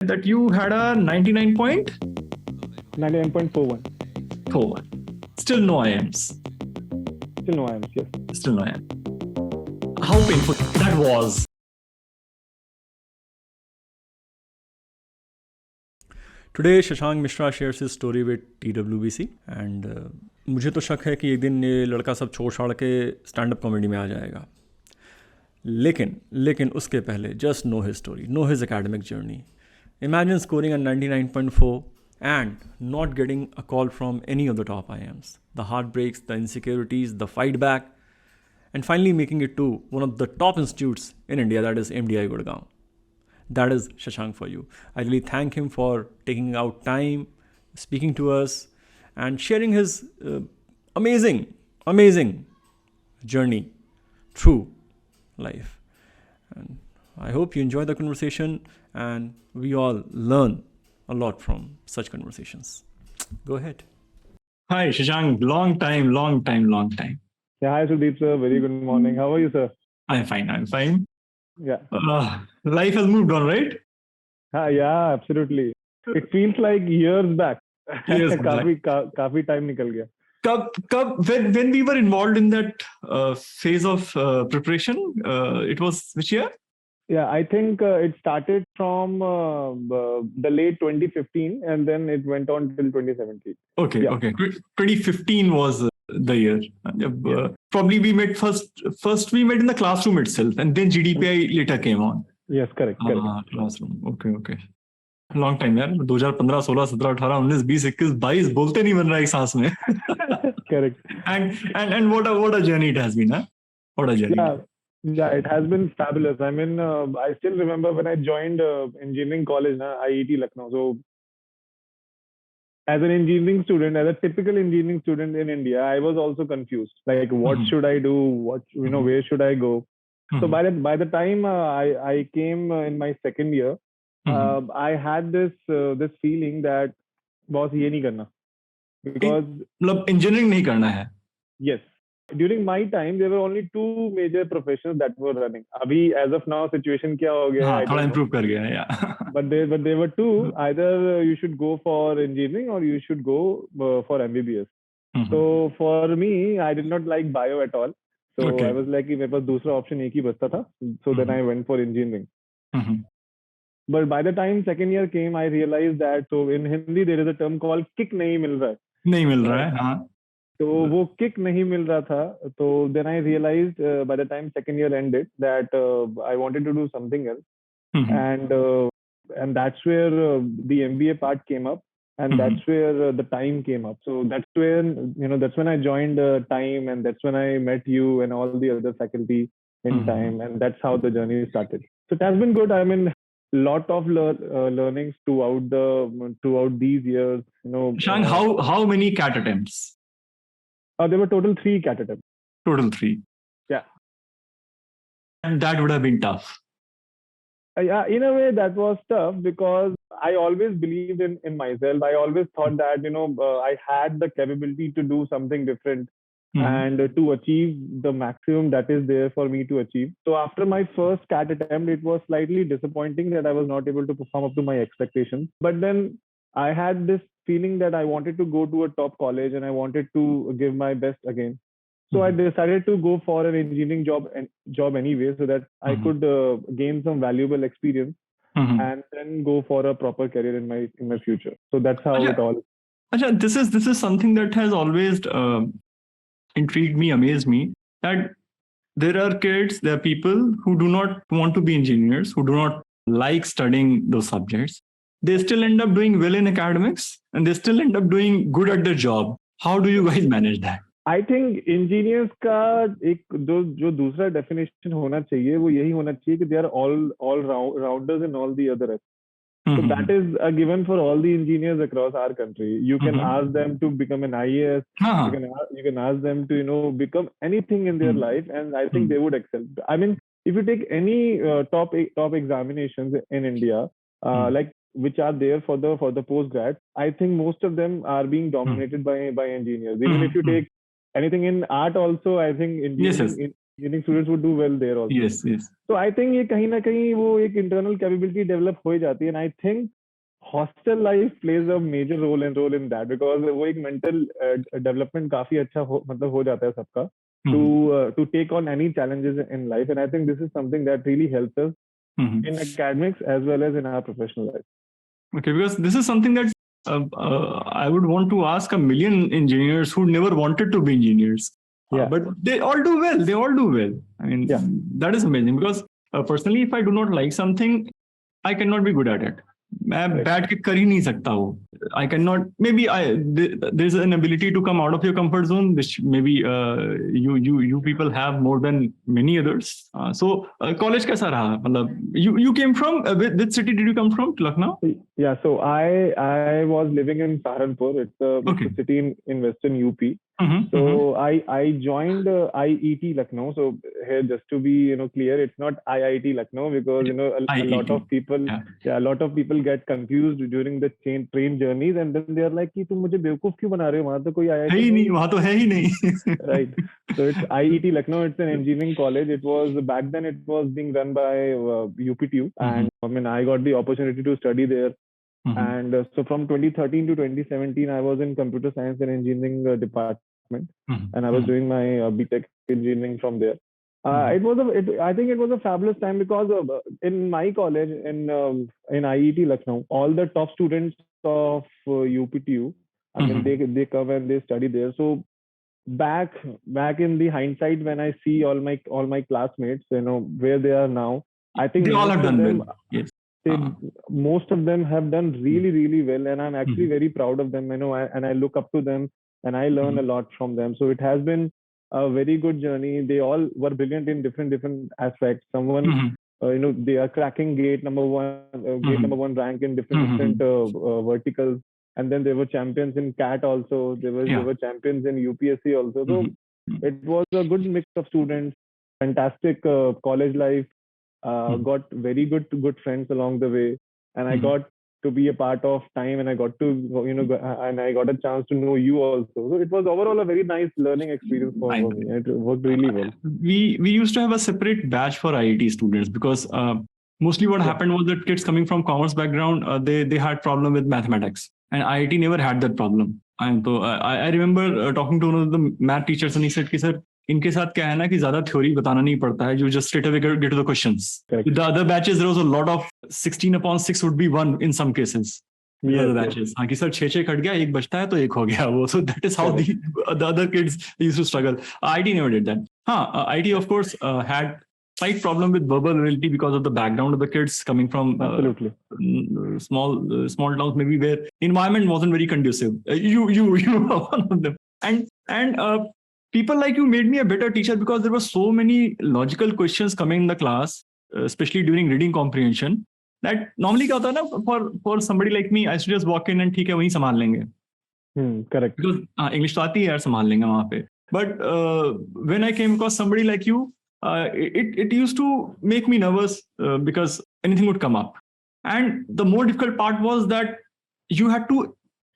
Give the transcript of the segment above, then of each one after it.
that you had a 99.41. 41. Still no IMs. Still no IMs, yes. Still no IM. How painful that was. Today, Shashank Mishra shares his story with TWBC and मुझे तो शक है कि एक दिन ये लड़का सब छोड़ छाड़ के स्टैंड अप कॉमेडी में आ जाएगा. लेकिन उसके पहले just know his story, know his academic journey. Imagine scoring a 99.4 and not getting a call from any of the top IMs. The heartbreaks, the insecurities, the fight back, and finally making it to one of the top institutes in India, that is MDI Gurgaon. That is Shashank for you. I really thank him for taking out time, speaking to us, and sharing his amazing journey through life. And I hope you enjoy the conversation and we all learn a lot from such conversations. Go ahead. Hi, Shashank. Long time. Yeah, hi Sudip sir. Very good morning. How are you, sir? I'm fine. Yeah. Life has moved on, right? Yeah, absolutely. It feels like years back. Years back. काफी time निकल गया. When we were involved in that phase of preparation, it was which year? Yeah, I think it started from the late 2015 and then it went on till 2017. Okay. 2015 was the year. Yeah. Probably we met first we met in the classroom itself and then GDPI later came on. Yes, correct. Classroom. Okay. Long time यार. 2015, 16, 17, 18, 19, 20, 21, 22 बोलते नहीं बन रहा एक सांस में. Correct. And what a journey it has been, huh? What a journey. Yeah, it has been fabulous. I mean, I still remember when I joined engineering college, IET Lucknow. So, as an engineering student, as a typical engineering student in India, I was also confused. Like, what should I do? Where should I go? So by the time I came in my second year, I had this feeling that boss ये नहीं करना, because engineering नहीं करना है. Yes. During my time, there were only two major professions that were running. Abhi, as of now, situation क्या हो गया? हाँ, थोड़ा improve कर गया है, yeah. But there were two. Either you should go for engineering or you should go for MBBS. So for me, I did not like bio at all. So I was like, मेरे पास दूसरा option एक ही बचता था. So then I went for engineering. But by the time second year came, I realized that so in Hindi there is a term called kick नहीं मिल रहा है. नहीं मिल रहा है, हाँ. तो वो kick नहीं मिल रहा था. तो then I realized by the time second year ended that I wanted to do something else. And that's where the MBA part came up. And that's where the time came up. So that's when I joined time, and that's when I met you and all the other faculty in time, and that's how the journey started. So it has been good. I mean, lot of learnings throughout these years. Shashank, how many CAT attempts? There were total 3 CAT attempts. Total 3. Yeah. And that would have been tough. Yeah, in a way that was tough because I always believed in myself. I always thought that, I had the capability to do something different and to achieve the maximum that is there for me to achieve. So after my first CAT attempt, it was slightly disappointing that I was not able to perform up to my expectations. But then I had this feeling that I wanted to go to a top college and I wanted to give my best again. So I decided to go for an engineering job anyway, so that I could gain some valuable experience and then go for a proper career in my future. So that's how it all. Ajay, this is something that has always intrigued me, amazed me. That there are people who do not want to be engineers, who do not like studying those subjects. They still end up doing well in academics, and they still end up doing good at their job. How do you guys manage that? I think engineers का एक जो दूसरा definition होना चाहिए वो यही होना चाहिए कि they are all rounders in all the other aspects. So that is a given for all the engineers across our country. You can ask them to become an IAS. You can ask them to become anything in their life, and I think they would excel. I mean, if you take any top examinations in India, like which are there for the postgrads, I think most of them are being dominated by engineers. Even if you take anything in art also, I think engineering engineering students would do well there also. Yes, yes. So I think ये कहीं ना कहीं वो एक internal capability develop हो ही जाती है, and I think hostel life plays a major role in that, because वो एक mental development काफी अच्छा मतलब हो जाता है सबका to take on any challenges in life, and I think this is something that really helps us in academics as well as in our professional life. Okay, because this is something that I would want to ask a million engineers who never wanted to be engineers. Yeah. But they all do well. They all do well. I mean, that is amazing, because personally, if I do not like something, I cannot be good at it. मैं बैठ के कर ही नहीं सकता वो. I cannot. Maybe there's an ability to come out of your comfort zone, which maybe you people have more than many others. So college कैसा रहा? मतलब you came from which city did you come from? Lucknow? Yeah. So I was living in Saharanpur. It's a city in western UP. So I joined IET Lucknow. So here, just to be clear, it's not IIT Lucknow, because a lot of people a lot of people get confused during the train journeys, and then they are like कि तुम मुझे बेवकूफ क्यों बना रहे हो, वहाँ तो कोई IIT है ही नहीं, वहाँ तो है ही नहीं. Right. So it's IET Lucknow. It's an engineering college. It was back then. It was being run by UPTU, and I mean I got the opportunity to study there. And so from 2013 to 2017, I was in computer science and engineering department, and I was doing my BTech engineering from there. I think it was a fabulous time, because in my college in IET Lucknow, all the top students of UPTU, I mean they come and they study there. So back in the hindsight, when I see all my classmates, where they are now, I think they all have done well. Yes. Most of them have done really, really well, and I'm actually very proud of them. And I look up to them, and I learn a lot from them. So it has been a very good journey. They all were brilliant in different aspects. Someone, they are cracking gate number one rank in different verticals, and then they were champions in CAT also. They were champions in UPSC also. So it was a good mix of students. Fantastic college life. Got very good friends along the way, and I got to be a part of time, and I got to and I got a chance to know you also. So it was overall a very nice learning experience for me. It worked really well. We used to have a separate batch for IIT students, because mostly what happened was that kids coming from commerce background, they had problem with mathematics, and IIT never had that problem. And so I remember talking to one of the math teachers, and he said, "Sir, इनके साथ क्या है ना कि ज्यादा theory बताना नहीं पड़ता है, you just straight away get to the questions." With the other batches, there was a lot of 16/6 would be 1 in some cases. The other batches, हाँ कि सर 6 कट गया, 1 बचता है तो 1 हो गया वो. So that is how the other kids used to struggle. IIT never did that. IIT of course had slight problem with verbal ability because of the background of the kids coming from small towns, maybe where environment wasn't very conducive. You were one of them, and people like you made me a better teacher, because there were so many logical questions coming in the class, especially during reading comprehension, that normally क्या होता है ना, for somebody like me, I should just walk in and ठीक है वहीं संभाल लेंगे. Correct. Because English तो आती है यार, संभाल लेंगे वहाँ पे. But when I came across somebody like you, it used to make me nervous, because anything would come up, and the more difficult part was that you had to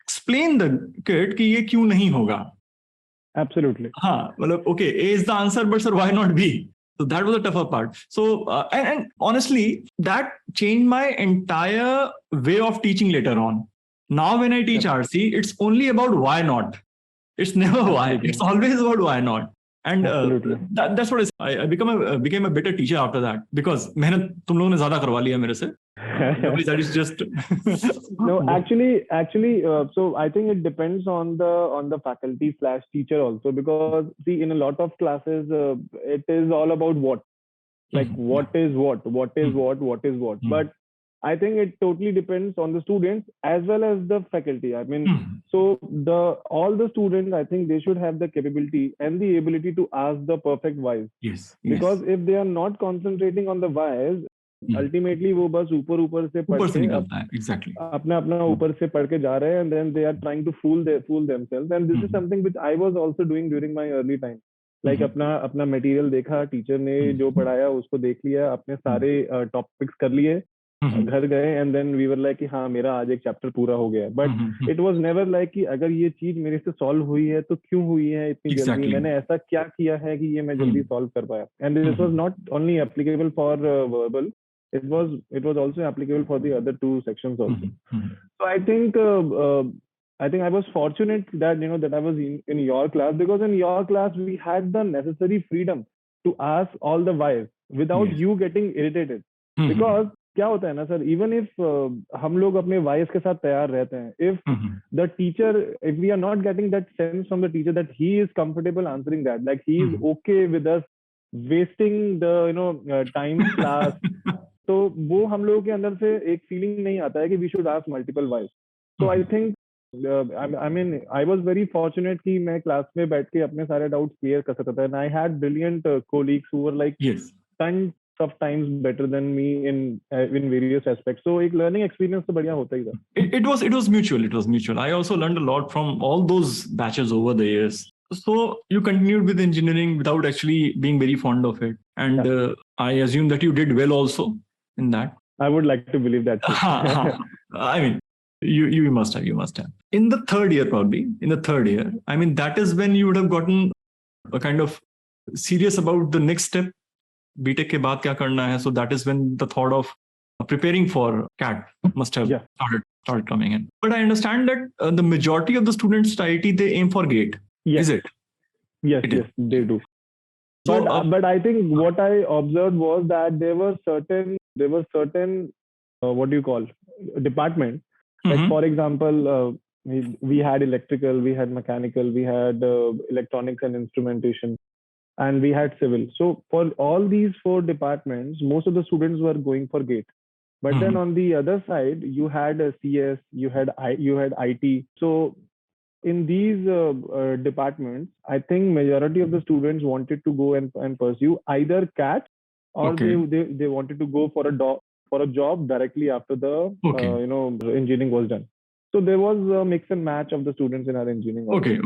explain the kid कि ये क्यों नहीं होगा. Absolutely. Okay, A is the answer, but sir, why not B? So that was the tougher part. So, and honestly, that changed my entire way of teaching later on. Now, when I teach RC, it's only about why not. It's never why. It's always about why not. And that's what I became a better teacher after that, because मेहनत तुम लोगों ने ज़्यादा करवा लिया मेरे से. That is just no, actually so I think it depends on the faculty / teacher also, because see, in a lot of classes it is all about what is what. But I think it totally depends on the students as well as the faculty. I mean, so all the students, I think they should have the capability and the ability to ask the perfect whys. Yes. Because if they are not concentrating on the whys, ultimately वो बस ऊपर से पढ़ के निकलता है. Exactly. अपना ऊपर से पढ़ के जा रहे हैं, and then they are trying to fool themselves. And this is something which I was also doing during my early time. Like अपना material देखा, टीचर ने जो पढ़ाया उसको देख लिया, अपने सारे टॉपिक्स कर लिए, घर गए and then we were like कि हाँ मेरा आज एक चैप्टर पूरा हो गया, but it was never like कि अगर ये चीज मेरे से सॉल्व हुई है तो क्यों हुई है इतनी जल्दी, मैंने ऐसा क्या किया है कि ये मैं जल्दी सॉल्व कर पाया. And this was not only applicable for verbal, it was also applicable for the other two sections also. So I think I was fortunate that that I was in your class, because in your class we had the necessary freedom to ask all the whys without you getting irritated. Because क्या होता है ना sir, even if हम लोग अपने vice के साथ तैयार रहते हैं, if the teacher, if we are not getting that sense from the teacher that he is comfortable answering that, like he is okay with us wasting the time class, तो वो हम लोगों के अंदर से एक फीलिंग नहीं आता है कि we should ask multiple ways. So I think I was very fortunate कि मैं क्लास में बैठ के अपने सारे डाउट्स क्लियर कर सकता था. And I had brilliant colleagues who were like ton of times better than me in various aspects. So एक learning experience तो बढ़िया होता ही था. It was mutual. I also learned a lot from all those batches over the years. So you continued with engineering without actually being very fond of it, and I assume that you did well also in that. I would like to believe that too. I mean, you must have. In the third year, I mean, that is when you would have gotten a kind of serious about the next step. BTech के बाद क्या करना है? So that is when the thought of preparing for CAT must have started coming in. But I understand that the majority of the students at IIT, they aim for GATE. Yes. Is it? Yes, they do. So, but I think what I observed was that there were certain what do you call departments. Like for example, we had electrical, we had mechanical, we had electronics and instrumentation, and we had civil. So for all these 4 departments, most of the students were going for GATE. But then on the other side, you had CS, you had IT. So in these departments, I think majority of the students wanted to go and pursue either CAT, or they wanted to go for a job directly after the engineering was done. So there was a mix and match of the students in our engineering. Okay.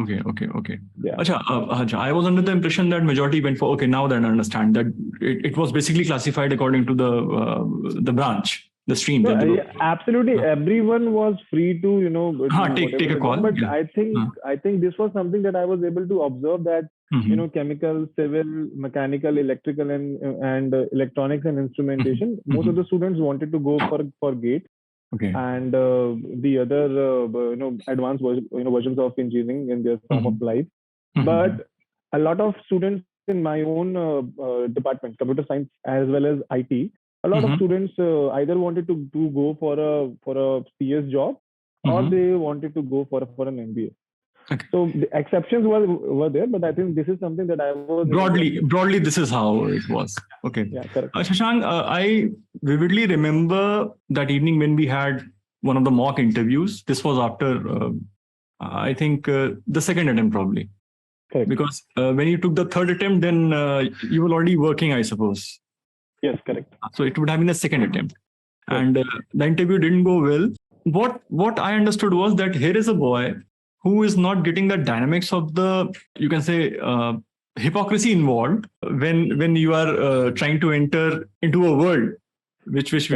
Yeah. Achha, I was under the impression that majority went for, now then I understand that it was basically classified according to the branch, the stream. So, absolutely, everyone was free to take a call. But yeah. I think this was something that I was able to observe, that chemical, civil, mechanical, electrical, and electronics and instrumentation. Most of the students wanted to go for GATE. Okay. And the other advanced versions of engineering in their form of life. But a lot of students in my own department, computer science as well as IT, a lot of students either wanted to go for a CS job, or they wanted to go for an MBA. Okay. So the exceptions were there, but I think this is something that I was broadly this is how it was. Okay. Yeah, correct. Shashank, I vividly remember that evening when we had one of the mock interviews. This was after I think the second attempt probably. Correct. Because when you took the third attempt, then you were already working, I suppose. Yes, correct. So it would have been a second attempt. Yes. And the interview didn't go well. What I understood was that here is a boy who is not getting the dynamics of the, you can say, hypocrisy involved when you are trying to enter into a world which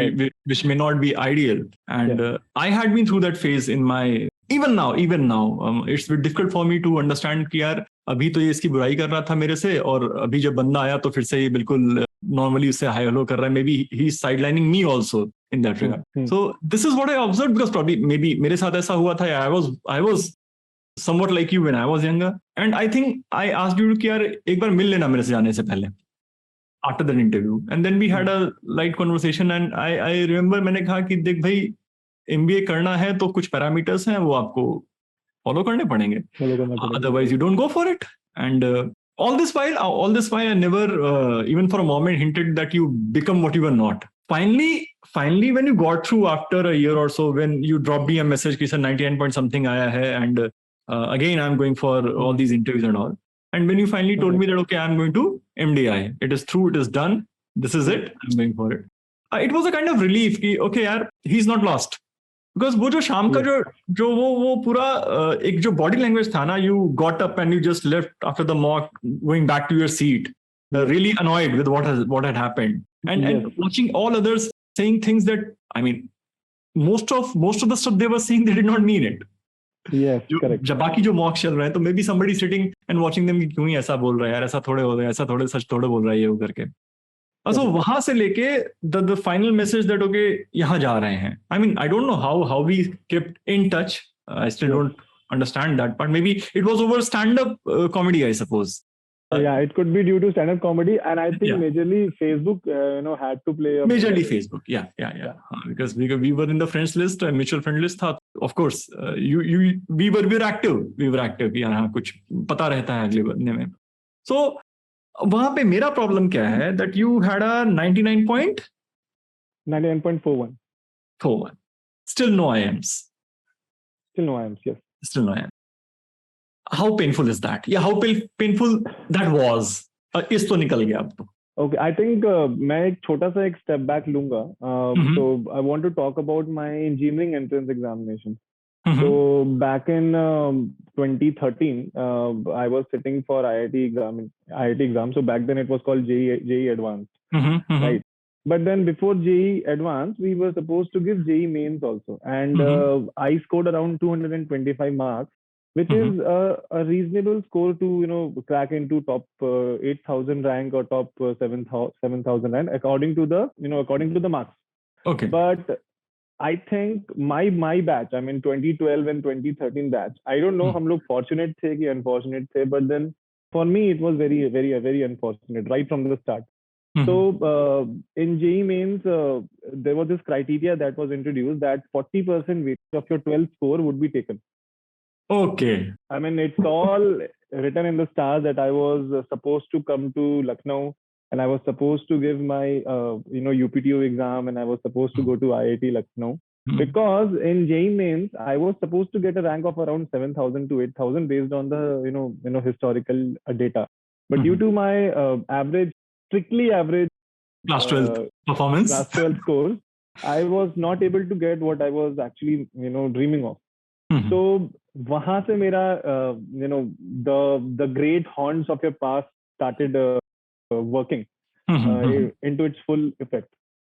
may not be ideal. And I had been through that phase in my, even now it's a bit difficult for me to understand कि यार अभी तो ये इसकी बुराई कर रहा था मेरे से, और अभी जब बंदा आया तो फिर से ये बिल्कुल normally उससे हाई हेलो कर रहा है. Maybe he's sidelining me also in that regard. So this is what I observed, because probably maybe मेरे साथ ऐसा हुआ था. I was somewhat like you when I was younger, and I think I asked you कि यार एक बार मिल लेना मेरे से जाने से पहले, after that interview, and then we had a light conversation, and I remember मैंने कहा कि देख भाई, MBA करना है तो कुछ पैरामीटर्स हैं वो आपको फॉलो करने पड़ेंगे, otherwise you don't go for it. And all this while I never even for a moment hinted that you become what you were not. Finally when you got through after a year or so, when you dropped me a message कि sir 99 point something आया है, and again I'm going for all these interviews and all, and when you finally told me that okay, I'm going to MDI, it is through, it is done, this is it, I'm going for it, it was a kind of relief कि okay यार, he's not lost. Because वो जो शाम का जो वो पूरा एक जो body language था ना, you got up and you just left after the mock, going back to your seat, really annoyed with what had happened, and watching all others saying things that I mean, most of the stuff they were saying, they did not mean it. Yes, correct. जब बाकी जो mock चल रहे हैं, तो may be somebody sitting and watching them कि क्यों ही ऐसा बोल रहा है यार, ऐसा थोड़े हो रहा है, ऐसा थोड़े सच थोड़े बोल रहा है ये वो करके. So वहां से लेके the final message that okay यहाँ जा रहे हैं. I mean, I don't know how we kept in touch. I still don't understand that, but maybe it was over stand-up comedy, I suppose. Yeah, it could be due to stand-up comedy, and I think majorly Facebook, had to play a majorly Facebook. Yeah. Because we were in the friends list, mutual friend list था. Of course, we were active. We were active. यहाँ कुछ पता रहता है अगले बंदे में. So वहां पे मेरा प्रॉब्लम क्या है, that you had a 99.41. Still no IMs. Yes. Still no IMs. How painful is that? Yeah, how painful that was. इस तो निकल गया अब तो. Okay, I think मैं एक छोटा सा एक step back लूंगा. So I want to talk about my engineering entrance examination. So back in 2013, I was sitting for IIT exam. So back then it was called JEE Advanced, right? But then before JEE Advanced, we were supposed to give JEE Mains also, and I scored around 225 marks, which is a reasonable score to crack into top 8,000 rank or top 7,000 rank according to the marks. Okay. But I think my batch, I mean 2012 and 2013 batch, I don't know हम लोग fortunate थे कि unfortunate थे, but then for me it was very very unfortunate right from the start. So in JEE Mains, there was this criteria that was introduced that 40% weight of your 12th score would be taken. Okay. I mean, it's all written in the stars that I was supposed to come to Lucknow, and I was supposed to give my UPTO exam, and I was supposed to go to IIT Lucknow. Because in JEE Mains, I was supposed to get a rank of around 7,000 to 8,000 based on the historical data. But due to my strictly average class 12 performance, class 12 scores, I was not able to get what I was actually dreaming of. So वहां से मेरा the great haunts of your past started working into its full effect.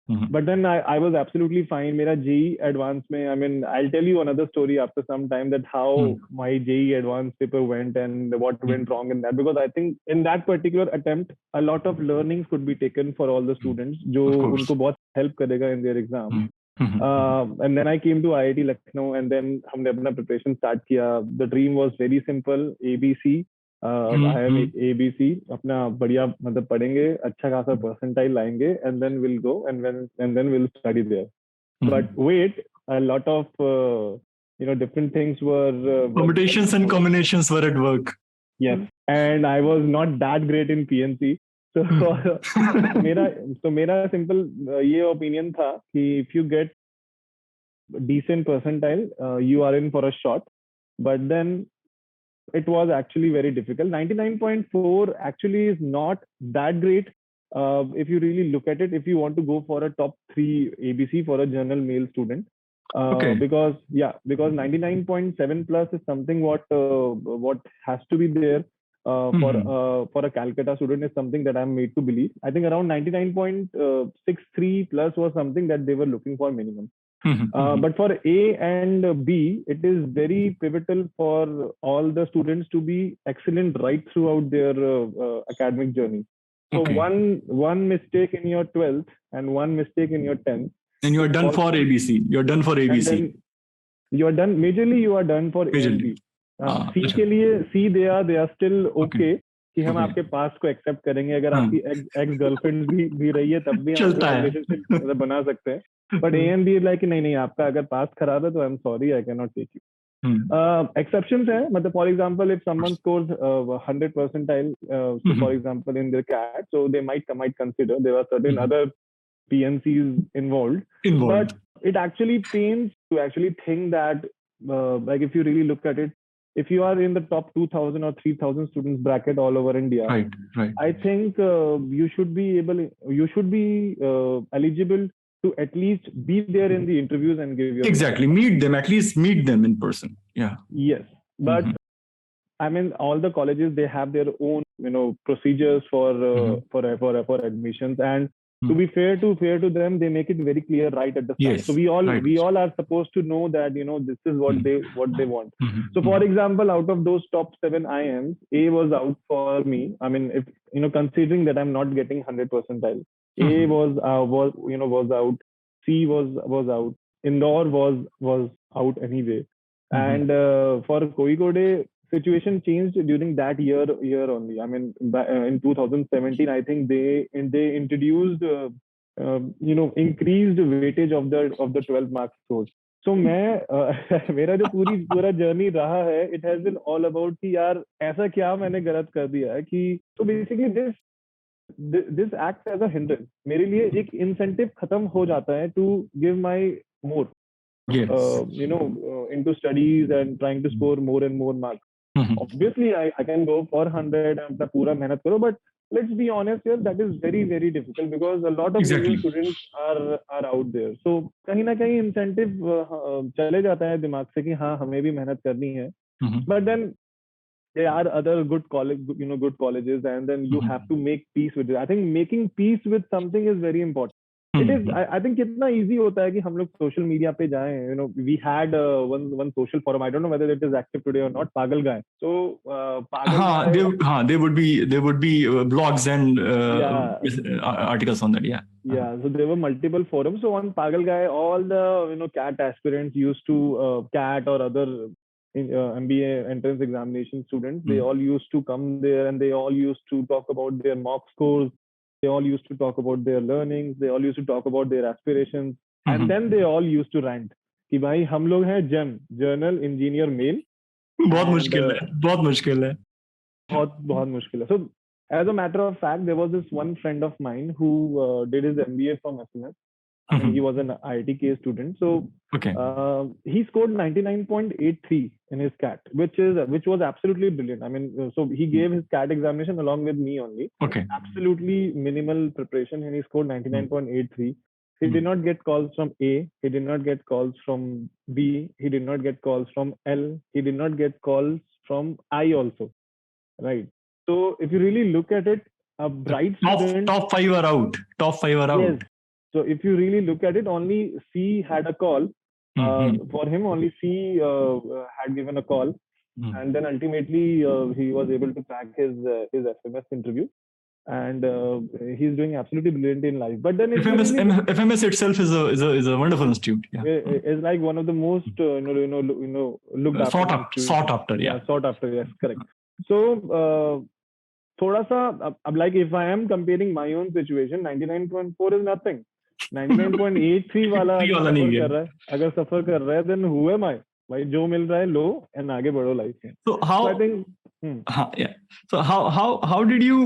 But then I was absolutely fine. मेरा JEE Advanced में, I mean, I'll tell you another story after some time that how my JEE Advanced paper went and what went wrong in that, because I think in that particular attempt a lot of learnings could be taken for all the students जो उनको बहुत help करेगा in their exam. And then I came to IIT Lucknow, and then हमने अपना preparation start किया. The dream was very simple, ABC. I am ABC. अपना बढ़िया मतलब पढ़ेंगे, अच्छा खासा percentile लाएंगे, and then we'll go and then we'll study there. But wait, a lot of different things were permutations and combinations were at work. Yes, and I was not that great in PNC. So मेरा simple ये opinion था कि if you get decent percentile, you are in for a shot. But then it was actually very difficult. 99.4 actually is not that great if you really look at it. If you want to go for a top 3 ABC for a general male student, because 99.7 plus is something what has to be there. For a Calcutta student is something that I'm made to believe. I think around 99.63 plus was something that they were looking for minimum. But for A and B, it is very pivotal for all the students to be excellent right throughout their academic journey. So one mistake in your 12th and one mistake in your 10th, and you are done for ABC. You're done for ABC. You are done. Majorly, you are done for A and B. C के लिए C they are still okay कि हम आपके पास को accept करेंगे, अगर आपकी ex girlfriend भी रही है तब भी हम रिलेशनशिप बना सकते हैं. But A and B like नहीं आपका अगर पास खराब है तो I am sorry, I can not take you. Exceptions है, मतलब for example if someone scores 100 percentile, so for example in their CAT, so they might consider. There are certain other PNCs involved. But it actually pains to actually think that like if you really look at it, if you are in the top 2,000 or 3,000 students bracket all over India, right. I think you should be eligible to at least be there in the interviews and give your at least meet them in person. Yeah. Yes, but I mean, all the colleges, they have their own procedures for admissions, and to be fair to them, they make it very clear right at the start. Yes, So we right. all are supposed to know that this is what they want. Mhm, So for mhm. example, out of those top 7 IMs, A was out for me. I mean, if considering that I'm not getting 100 percentile, A Mhm. was out, C was out, Indore was out anyway, Mhm. and for Kozhikode, situation changed during that year only. I mean, in 2017, I think they introduced increased weightage of the 12 mark scores. So मैं मेरा जो पूरा journey रहा है, it has been all about कि यार ऐसा क्या मैंने गलत कर दिया है कि so basically this acts as a hindrance. मेरे लिए एक incentive खत्म हो जाता है to give my more Yes. into studies and trying to score more and more marks. Mhm. Obviously, I can go for 100 and अपना पूरा मेहनत करो, but let's be honest here, that is very very difficult because a lot of Exactly. Indian students are out there. So कहीं ना कहीं incentive चले जाता है दिमाग से कि हाँ हमें भी मेहनत करनी है. Mhm. But then there are other good good colleges, and then you have to make peace with it. I think making peace with something is very important. It is. Mhm. I think कितना easy होता है कि हम लोग social media पे जाएं. We had one social forum. I don't know whether it is active today or not. पागल guy. So पागल guy. There would be blogs and Yeah. articles on that. Yeah. Yeah, so there were multiple forums. So on Pagal Guy, all the CAT aspirants used to CAT or other MBA entrance examination students. They all used to come there, and they all used to talk about their mock scores. They all used to talk about their learnings. They all used to talk about their aspirations, and then they all used to rant कि भाई हम लोग हैं JEM, Journal Engineer Male. बहुत And, मुश्किल है. बहुत मुश्किल है. बहुत मुश्किल है. So as a matter of fact, there was this one friend of mine who did his MBA from SMS. I mean, he was an IITK student. So Okay. he scored 99.83 in his CAT, which was absolutely brilliant. I mean, so he gave his CAT examination along with me only. Okay. Absolutely minimal preparation, and he scored 99.83. He did not get calls from A. He did not get calls from B. He did not get calls from L. He did not get calls from I also. Right. So if you really look at it, a bright student. Top 5 are out. Top 5 are out. Yes. So if you really look at it, only C had a call. For him, only C had given a call, and then ultimately he was able to crack his FMS interview, and he's doing absolutely brilliant in life. But then FMS itself is a wonderful institute. Yeah. It's like one of the most looked after. Sought after. Yeah. Sought after. Yes, correct. So. थोड़ा सा अब like if I am comparing my own situation, 99.4 is nothing. 99.83 वाला अगर सफर कर रहा है then who am I? भाई जो मिल रहा है लो and आगे बढ़ो life में. So how? So I think. Yeah. So how did you?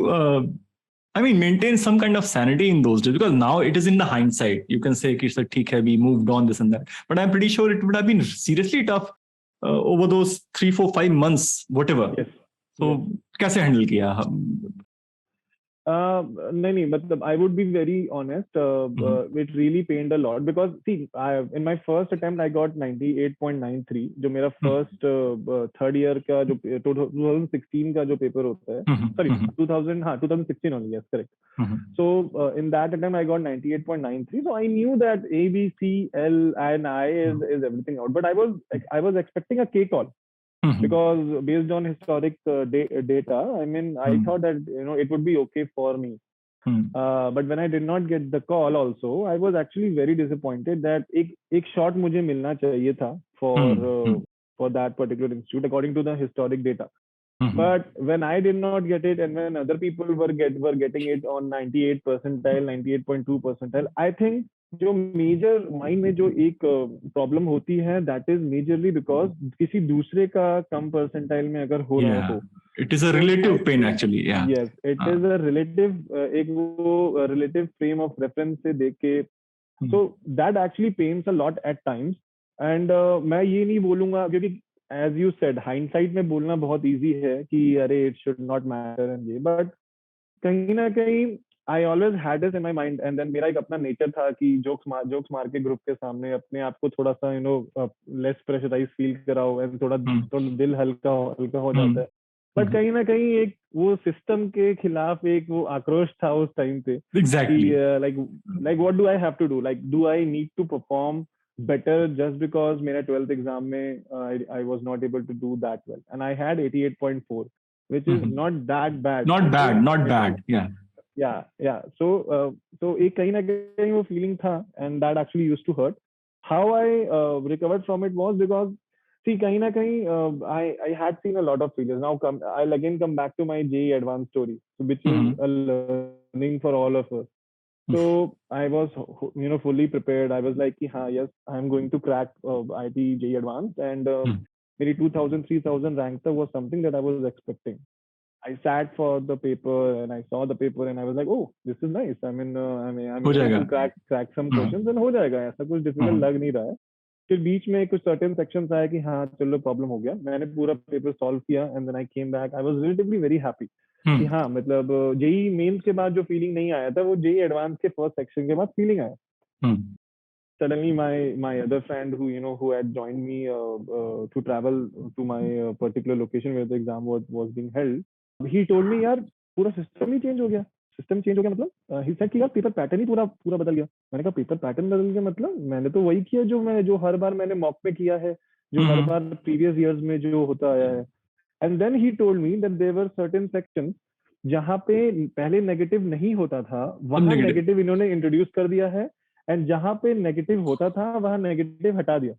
I mean, maintain some kind of sanity in those days, because now it is in the hindsight. You can say कि ठीक है, we moved on, this and that. But I'm pretty sure it would have been seriously tough over those 3, 4, 5 months, whatever. Yes. So कैसे handle किया? नहीं मतलब I would be very honest, it really pained a lot because see in my first attempt I got 98.93 जो मेरा first third year का जो 2016 का जो पेपर होता है, sorry 2016 only, yes, correct. So in that attempt I got 98.93, so I knew that A, B, C, L and I is everything out, but I was expecting a K call. Because based on historic data, I mean, I thought that it would be okay for me. But when I did not get the call, also, I was actually very disappointed that एक shot मुझे मिलना चाहिए था for that particular institute according to the historic data. But when I did not get it, and when other people were getting it on 98 percentile, 98.2 percentile, I think जो major mind में जो एक problem होती है that is majorly because किसी दूसरे का कम percentile में अगर हो रहा हो, it is a relative pain actually. Yes, it is a relative, एक वो रिलेटिव फ्रेम ऑफ रेफरेंस से देख के, so that actually pains a lot at times. And मैं ये नहीं बोलूंगा क्योंकि एज यू सेड हाइंडसाइट में बोलना बहुत इजी है कि अरे it should not matter and ये, बट कहीं ना कहीं I always had this in my mind, and then मेरा एक अपना नेचर था कि जोक्स मार के ग्रुप के सामने अपने आप को थोड़ा सा लेस प्रेशराइज फील कराओ, एंड थोड़ा दिल हल्का हो जाता है. बट कहीं ना कहीं एक वो सिस्टम के खिलाफ एक वो आक्रोश था उस टाइम पे Exactly. कि like what do I have to do, like do I need to perform better just because मेरा 12th एग्जाम में I was not able to do that well and I had 88.4 which is not that bad. Not bad, not It is, bad. Yeah. yeah. So एक कहीं ना कहीं वो feeling था and that actually used to hurt. How I recovered from it was because see kahin na kahin I had seen a lot of failures. Now I'll again come back to my JEE advanced story, which is a learning for all of us. So I was fully prepared. I was like yes, I'm going to crack IT JEE advanced and maybe 2000 3000 rank was something that I was expecting. I sat for the paper and I saw the paper and I was like, oh, this is nice. I mean, I'm able to crack some questions and हो जाएगा, ऐसा कुछ difficult लग नहीं रहा है. फिर बीच में कुछ certain sections आया कि हाँ चलो problem हो गया. मैंने पूरा paper solve किया and then I came back. I was relatively very happy. कि हाँ मतलब JEE mains के बाद जो feeling नहीं आया था वो JEE advanced के first section के बाद feeling आया. Suddenly my other friend who had joined me to travel to my particular location where the exam was being held, he told me यार पूरा सिस्टम ही चेंज हो गया. सिस्टम चेंज हो गया मतलब ही सेड कि यार पेपर पैटर्न ही पूरा बदल गया. मैंने कहा पेपर पैटर्न बदल गया मतलब मैंने तो वही किया जो हर बार मैंने मॉक में किया है, जो हर बार प्रीवियस इयर्स में जो होता आया है. And then he told me that there were certain sections जहां पे पहले नेगेटिव नहीं होता था वहां नेगेटिव इन्होंने इंट्रोड्यूस कर दिया है एंड जहां पे नेगेटिव होता था वहां नेगेटिव हटा दिया.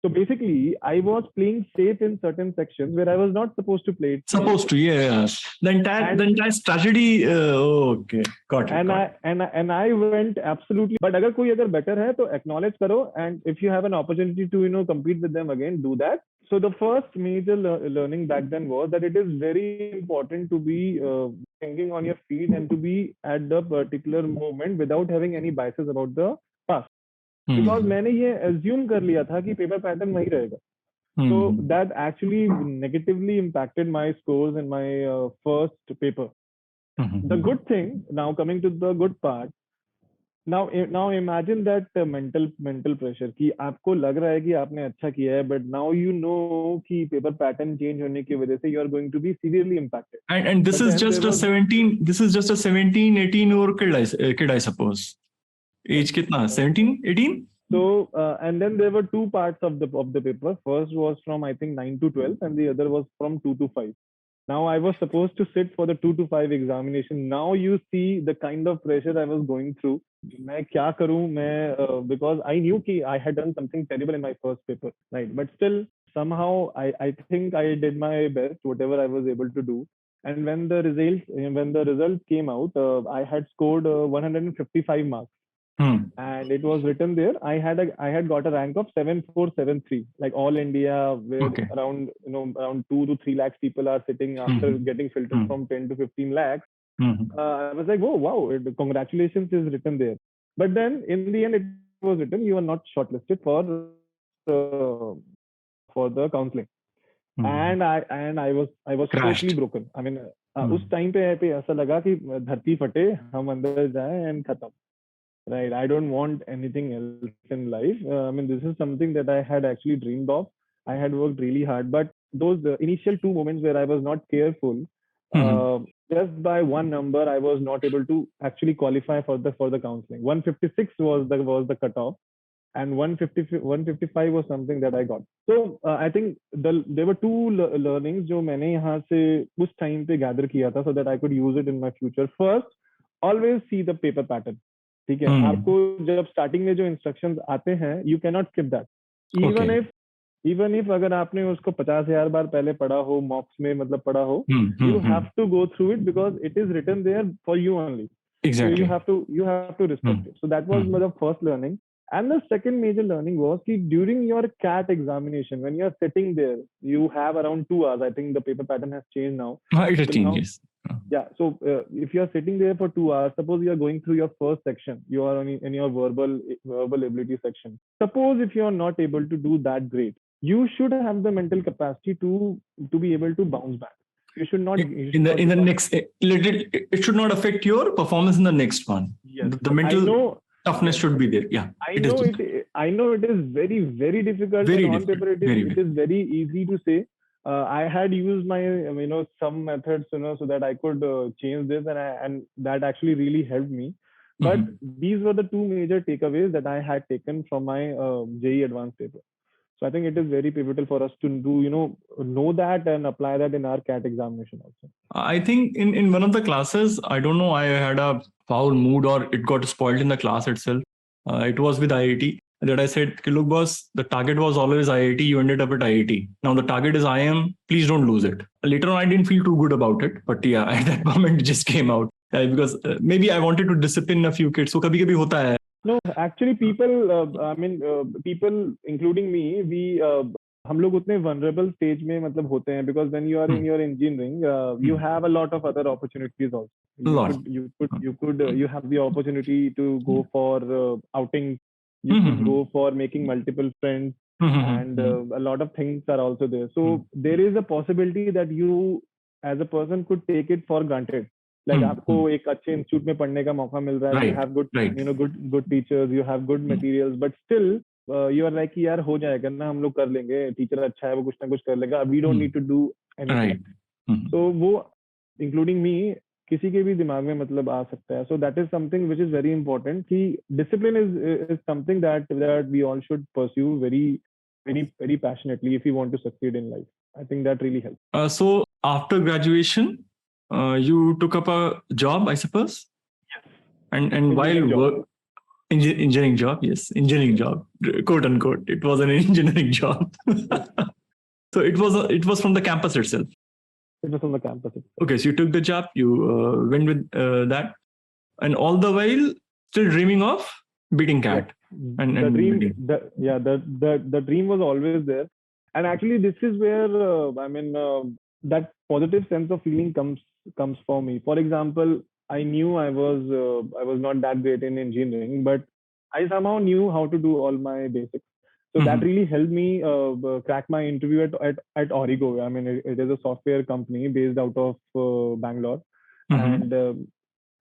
So basically, I was playing safe in certain sections where I was not supposed to play it. Supposed to, yeah. The entire strategy. Okay, got it. And I went absolutely. But अगर कोई better है तो acknowledge करो and if you have an opportunity to compete with them again, do that. So the first major learning back then was that it is very important to be thinking on your feet and to be at the particular moment without having any biases about the past. Because मैंने ये assume कर लिया था कि paper pattern वही रहेगा. So that actually negatively impacted my scores in my first paper. The good thing, now coming to the good part, now imagine that mental pressure कि आपको लग रहा है कि आपने अच्छा किया है but now you know कि पेपर पैटर्न चेंज होने की वजह से you are going to be severely impacted. And this is just a 17 18 year kid I suppose. Age kitna? 17, 18? So and then there were two parts of the paper. First was from I think 9 to 12 and the other was from 2 to 5. Now I was supposed to sit for the 2 to 5 examination. Now you see the kind of pressure I was going through. मैं क्या करूं मैं because I knew कि I had done something terrible in my first paper, right? But still somehow I think I did my best, whatever I was able to do. And when the results came out, I had scored 155 marks. And it was written there. I had got a rank of 7473, like all India, where around 2 to 3 lakhs people are sitting after getting filtered from 10 to 15 lakhs. I was like, oh wow, congratulations is written there. But then in the end, it was written you are not shortlisted for the counseling. And I was totally broken. I mean, उस time पे ऐसा लगा कि धरती फटे हम अंदर जाएं and खत्म. Right, I don't want anything else in life. I mean, this is something that I had actually dreamed of. I had worked really hard, but those initial 2 moments where I was not careful, just by one number, I was not able to actually qualify for the counseling. 156 was the cutoff, and 155 was something that I got. So I think there were 2 learnings जो मैंने यहाँ से उस time पे gather किया था, so that I could use it in my future. First, always see the paper pattern. ठीक है, आपको जब स्टार्टिंग में जो इंस्ट्रक्शंस आते हैं you can not skip that even if अगर आपने उसको 50,000 बार पहले पढ़ा हो मॉक्स में मतलब पढ़ा हो you have to go through it because it is written there for you only. Exactly. You have to respect it. So that was the first learning. And the second major learning was that during your CAT examination, when you are sitting there, you have around 2 hours. I think the paper pattern has changed now. It changes. Yeah. So if you are sitting there for 2 hours, suppose you are going through your first section, you are in your verbal ability section. Suppose if you are not able to do that great, you should have the mental capacity to be able to bounce back. You should not in the next it should not affect your performance in the next one. Yes. The mental toughness should be there. Yeah. I know it is very, very difficult. On paper it is very easy to say, I had used my some methods so that I could change this, and that actually really helped me. But these were the two major takeaways that I had taken from my JEE advanced paper. So I think it is very pivotal for us to do, know that and apply that in our CAT examination also. I think in one of the classes, I don't know, I had a foul mood or it got spoiled in the class itself. It was with IIT that I said, look, boss, the target was always IIT. You ended up at IIT. Now the target is IIM. Please don't lose it. Later on, I didn't feel too good about it. But yeah, at that moment, it just came out. Because maybe I wanted to discipline a few kids. So kabhi kabhi hota hai. No, actually, people, including me, हम लोग उतने vulnerable stage में मतलब होते हैं, because when you are in your engineering, you have a lot of other opportunities also. You have the opportunity to go for outings. You could go for making multiple friends, and a lot of things are also there. So there is a possibility that you, as a person, could take it for granted. Like आपको एक अच्छे institute में पढ़ने का मौका मिल रहा है, you have good teachers, you have good materials, but still you are like कि यार हो जाएगा ना, हम लोग कर लेंगे, टीचर अच्छा है, वो कुछ ना कुछ कर लेगा, we don't need to do anything. So वो including me किसी के भी दिमाग में मतलब आ सकता है. So that is something which is very important. कि discipline is something that we all should pursue very passionately if we want to succeed in life. I think that really helps. So after graduation, you took up a job, I suppose. Yes. And while work, engineering job, yes, engineering job, quote unquote. It was an engineering job. So it was from the campus itself. It was from the campus itself. Okay, so you took the job, you went with that, and all the while still dreaming of beating CAT. Yes. And the dream was always there. And actually, this is where that positive sense of feeling comes for me. For example, I knew I was not that great in engineering, but I somehow knew how to do all my basics. So that really helped me crack my interview at Origo. I mean, it is a software company based out of Bangalore, and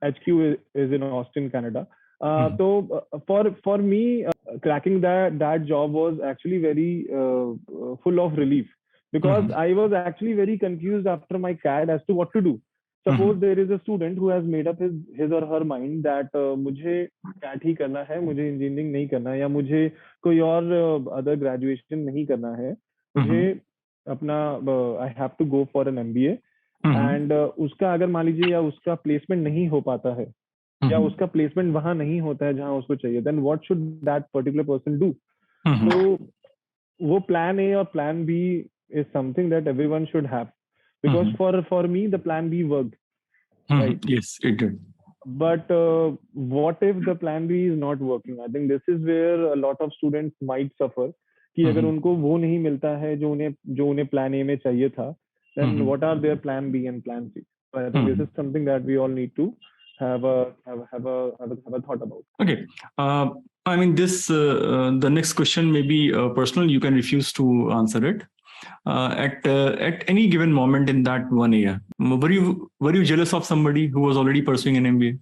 HQ is in Austin, Canada. So for me, cracking that job was actually very full of relief, because I was actually very confused after my CAT as to what to do. Suppose there is a student who has made up his or her mind that मुझे CAT ही करना है, मुझे engineering नहीं करना है, या मुझे कोई और other graduation नहीं करना है, मुझे अपना I have to go for an MBA, and उसका अगर मान लीजिए या उसका placement नहीं हो पाता है, या उसका प्लेसमेंट वहां नहीं होता है जहां उसको चाहिए, then what should that particular person do? So वो plan A और plan B is something that everyone should have, because for me the plan B worked. Right? Yes, it did. But what if the plan B is not working? I think this is where a lot of students might suffer, कि अगर उनको वो नहीं मिलता है जो उन्हें plan A में चाहिए था, then what are their plan B and plan C? So I think this is something that we all need to have a thought about. Okay. I mean, this the next question may be personal. You can refuse to answer it. At any given moment in that 1 year, were you jealous of somebody who was already pursuing an MBA?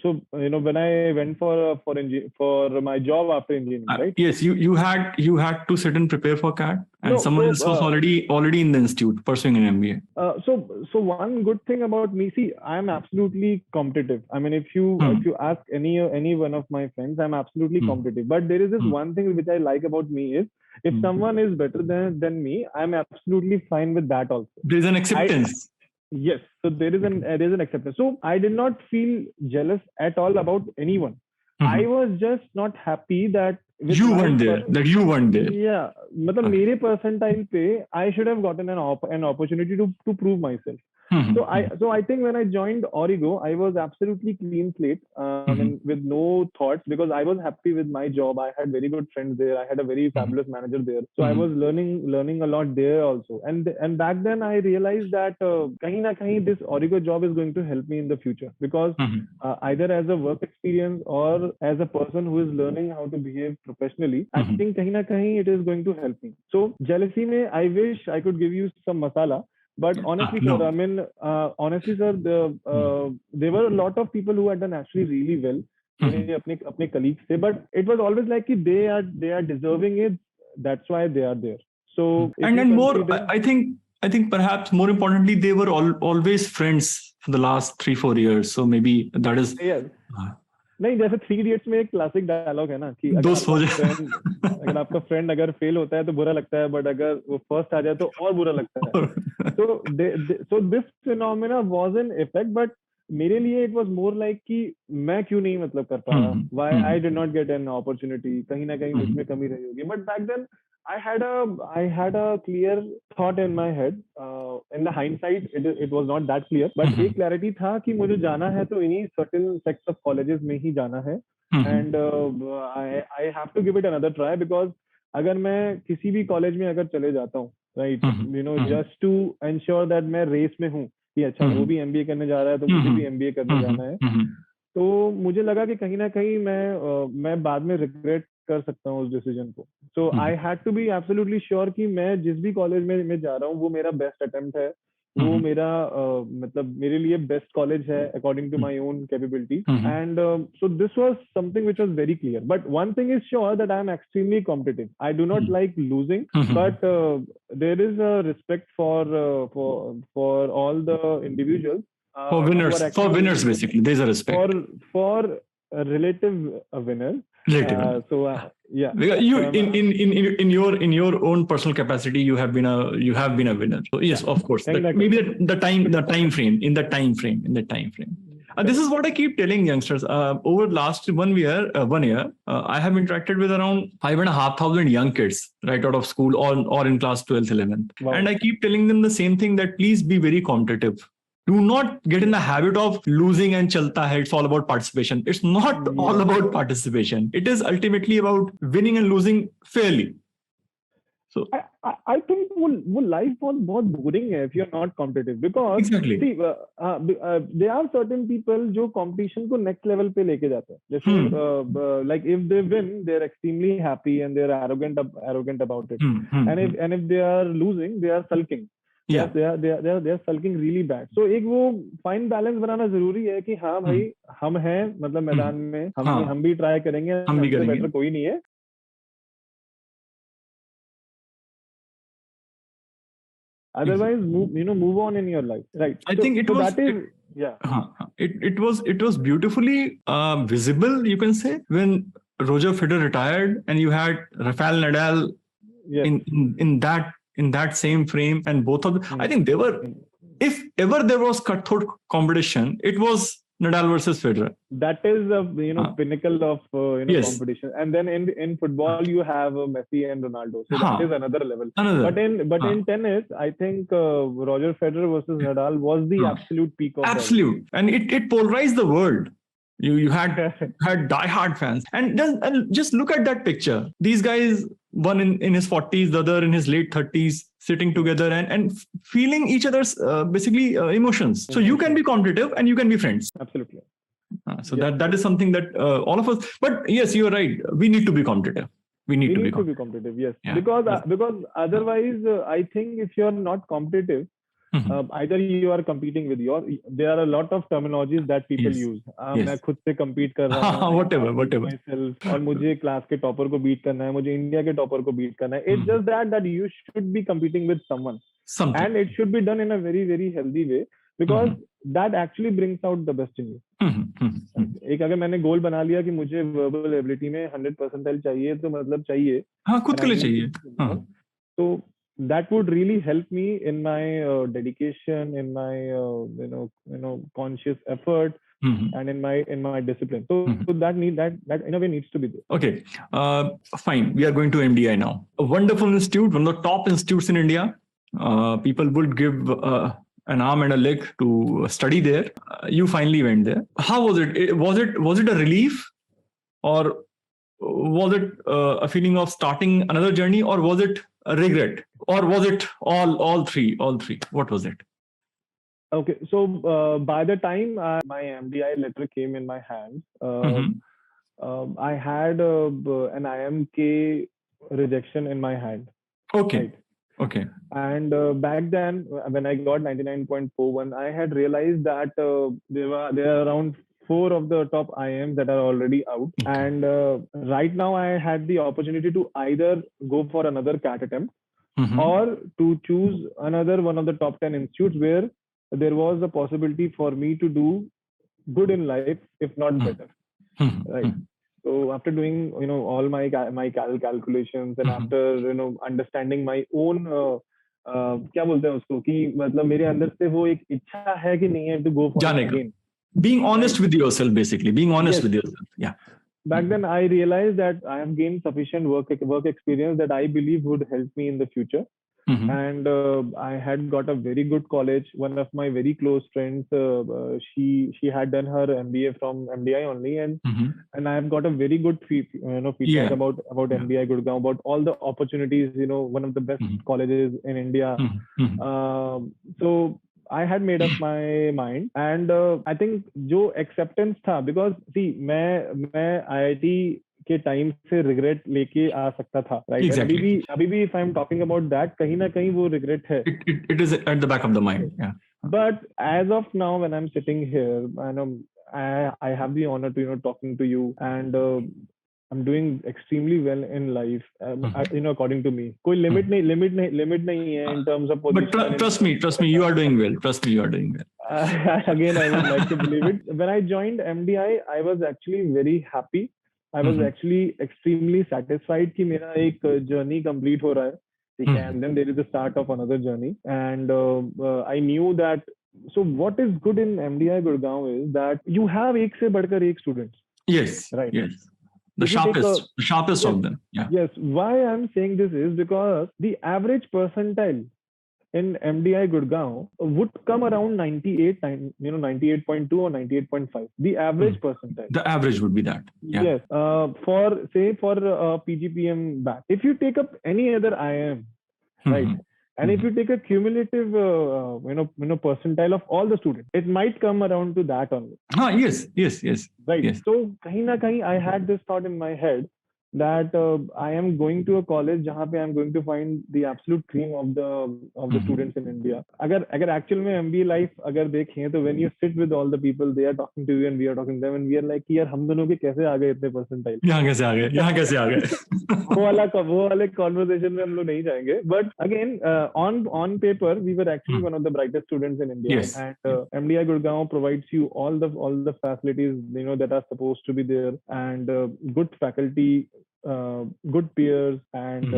So when I went for my job after engineering, right? Yes, you had to sit and prepare for CAT, and someone else was already in the institute pursuing an MBA. So one good thing about me, see, I'm absolutely competitive. I mean, if you ask any one of my friends, I'm absolutely competitive. But there is this one thing which I like about me is, if someone is better than me, I'm absolutely fine with that also. There's an acceptance. Yes, so there is an acceptance. So I did not feel jealous at all about anyone. I was just not happy that you weren't there. Yeah, मतलब मेरे percentile पे I should have gotten an opportunity to prove myself. So I think when I joined Origo, I was absolutely clean slate, with no thoughts, because I was happy with my job. I had very good friends there. I had a very fabulous manager there. So I was learning a lot there also. And back then I realized that kahin na kahin this Origo job is going to help me in the future, because either as a work experience or as a person who is learning how to behave professionally, I think kahin na kahin it is going to help me. So jealousy mein, I wish I could give you some masala. But honestly, sir, I mean, honestly, sir, there were a lot of people who had done actually really well. अपने colleagues से, but it was always like they are deserving it. That's why they are there. So if And you more, consider, I think perhaps more importantly, they were always friends for the last 3-4 years. So maybe that is yes, नहीं जैसे three idiots में एक classic dialogue है ना कि दोस्त हो जाए. अगर आपका फ्रेंड अगर फेल होता है तो बुरा लगता है, बट अगर वो फर्स्ट आ जाए तो और बुरा लगता है. So this phenomena was an effect, but मेरे लिए it was more like कि मैं क्यों नहीं मतलब कर पा रहा, why I did not get an opportunity, कहीं ना कहीं मुझ में कमी रही होगी. But back then I had a clear thought in my head. In the hindsight, it was not that clear, but एक clarity था कि मुझे जाना है तो इन्हीं certain sects of colleges में ही जाना है. And I have to give it another try, because अगर मैं किसी भी कॉलेज में अगर चले जाता हूँ, right, you know, just to ensure that मैं रेस में हूँ कि अच्छा वो भी एमबीए करने जा रहा है तो मुझे भी एमबीए करने जाना है, तो मुझे लगा कि कहीं ना कहीं मैं बाद में रिग्रेट कर सकता हूँ उस डिसीजन को. So I had to be absolutely sure कि मैं जिस भी कॉलेज में मैं जा रहा हूँ वो मेरा बेस्ट अटेम्प्ट है, वो मेरा मतलब मेरे लिए बेस्ट कॉलेज है according to my own capability. And so this was something which was very clear. But one thing is sure that I am extremely competitive. I do not like losing, but there is a respect for all the individuals. For winners, basically, there's a respect. For a relative winner. Relative. Yeah. Because you in your own personal capacity, you have been a winner. So yes, of course. Maybe the time frame. This is what I keep telling youngsters. Over last 1 year, I have interacted with around 5,500 young kids right out of school or in class 12th, 11th. Wow. And I keep telling them the same thing, that please be very competitive. Do not get in the habit of losing and chalta hai. It's all about participation. It's not all about participation. It is ultimately about winning and losing fairly. So I think वो life बहुत boring है if you're not competitive, because exactly. See, there are certain people जो competition को next level पे लेके जाते हैं. जैसे like if they win, they're extremely happy and they're arrogant about it. And if they are losing, they are sulking. Yeah. Yes, they are sulking really bad. So एक वो fine balance बनाना जरूरी है कि हाँ भाई हम हैं मतलब मैदान में, हम भी try करेंगे, हमसे better कोई नहीं है. Otherwise, move on in your life, right? I think it was that is, it was beautifully visible, you can say, when Roger Federer retired and you had Rafael Nadal in that same frame, and both of them, I think they were, if ever there was cutthroat competition, it was Nadal versus Federer. That is the pinnacle of competition. And then in football you have Messi and Ronaldo, so that is another level. But in tennis, I think Roger Federer versus Nadal was the absolute peak of absolute, and it polarized the world. You had die-hard fans, and just look at that picture. These guys, one in his 40s, the other in his late 30s, sitting together and feeling each other's basically emotions. So you can be competitive and you can be friends. Absolutely. So that is something that all of us. But yes, you are right. We need to be competitive. We need to be competitive. Yes, because otherwise, I think if you are not competitive, either you are competing with there are a lot of terminologies that people use. मैं खुद से compete कर रहा हूँ, whatever myself, और मुझे class के topper को beat करना है, मुझे India के topper को beat करना है. It's just that you should be competing with someone. And it should be done in a very, very healthy way, because that actually brings out the best in you. एक अगर मैंने गोल बना लिया कि मुझे verbal ability में 100% चाहिए, तो मतलब चाहिए, खुद के लिए चाहिए. तो that would really help me in my dedication, in my conscious effort, and in my discipline. So that in a way needs to be there. Okay, fine. We are going to MDI now. A wonderful institute, one of the top institutes in India. People would give an arm and a leg to study there. You finally went there. How was it? Was it a relief, or was it a feeling of starting another journey, or was it a regret, or was it all three? What was it? Okay, so by the time my MDI letter came in my hands, I had an IMK rejection in my hand. Okay. Right? Okay. And back then, when I got 99.41, I had realized that there are around 4 of the top IIMs that are already out. Okay. And right now I had the opportunity to either go for another CAT attempt, or to choose another one of the top 10 institutes where there was a possibility for me to do good in life, if not better. Right. So after doing, all my calculations, and after, understanding my own, क्या बोलते हैं उसको, कि मतलब मेरे अंदर से वो एक इच्छा है कि नहीं है to go for it again. Being honest with yourself, basically. Being honest with yourself. Yeah. Back then, I realized that I have gained sufficient work experience that I believe would help me in the future. And I had got a very good college. One of my very close friends, she had done her MBA from MDI only, and I have got a very good feedback about MDI Gurgaon, about all the opportunities. One of the best colleges in India. So I had made up my mind, and I think जो acceptance था, because see मैं IIT के time से regret लेके आ सकता था, right? Exactly. अभी भी if I'm talking about that, कहीं ना कहीं वो रिग्रेट है. It is at the back of the mind. Yeah. But as of now, when I'm sitting here, I have the honor to talking to you, and I'm doing extremely well in life. According to me, कोई limit नहीं है in terms of position. But trust me, you are doing well. Trust me, you are doing well. Again, I would like to believe it. When I joined MDI, I was actually very happy. I was actually extremely satisfied कि मेरा एक journey complete हो रहा है, ठीक है, and then there is the start of another journey, and I knew that. So what is good in MDI Gurgaon is that you have एक से बढ़कर एक students. Yes. Right. Yes. The sharpest of them. Yeah. Yes. Why I'm saying this is because the average percentile in MDI Gurgaon would come around 98.2 or 98.5. The average percentile. The average would be that. Yeah. Yes. For PGPM back. If you take up any other IIM, right? And if you take a cumulative, percentile of all the students, it might come around to that only. Yes. Right. Yes. So, kahin na kahin, I had this thought in my head that I am going to a college जहाँ पे I am going to find the absolute cream of the students in India. अगर actual में MBA life अगर देखें तो when you sit with all the people, they are talking to you and we are talking to them, and we are like कि यार हम दोनों के कैसे आ गए इतने percentile? यहाँ कैसे आ गए? वो वाले conversation में हम लोग नहीं जाएंगे. But again, on paper, we were actually one of the brightest students in India. Yes. And MDI Gurgaon provides you all the facilities that are supposed to be there, and good faculty. Good peers and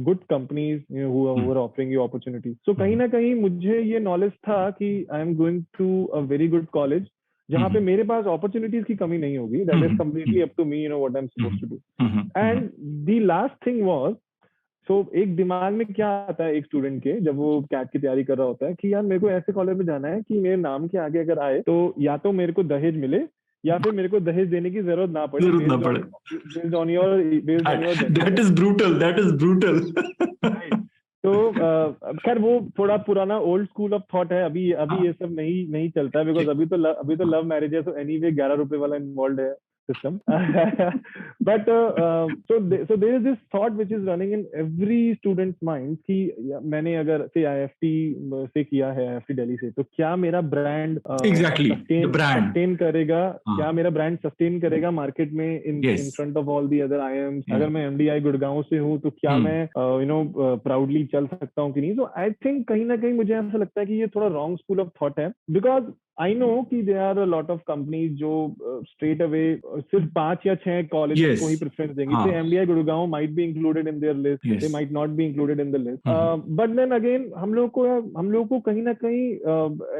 good companies who are offering you opportunities. So कहीं ना कहीं मुझे ये knowledge था कि I am going to a very good college जहाँ पे मेरे पास opportunities की कमी नहीं होगी. That is completely up to me, what I'm supposed to do. And the last thing was, so एक दिमाग में क्या आता है एक स्टूडेंट के जब वो कैट की तैयारी कर रहा होता है कि यार मेरे को ऐसे कॉलेज में जाना है कि मेरे नाम के आगे अगर आए तो या तो मेरे को दहेज मिले या फिर मेरे को दहेज देने की जरूरत ना पड़े. Based on your that is brutal. तो खैर वो थोड़ा पुराना ओल्ड स्कूल ऑफ थॉट है. अभी ये सब नहीं चलता है, बिकॉज अभी तो लव मैरिज है, तो एनीवे 11 रुपए वाला इन्वॉल्व है system. But so there is this thought which is running in every student's mind कि मैंने अगर से IFT से किया है, IFT दिल्ली से, तो क्या मेरा ब्रांड सस्टेन करेगा? क्या मेरा ब्रांड सस्टेन करेगा मार्केट में in front of all the other IIMs? अगर मैं MDI गुड़गांव से हूँ तो क्या मैं प्राउडली चल सकता हूँ कि नहीं? So I think कहीं ना कहीं मुझे ऐसा लगता है कि ये थोड़ा wrong school of thought है, because I know कि there are a lot of companies जो straight away सिर्फ 5 या 6 colleges को ही preference देंगे. So MDI Gurgaon might be included in their list. They might not be included in the list. But then again हम लोग को कहीं ना कहीं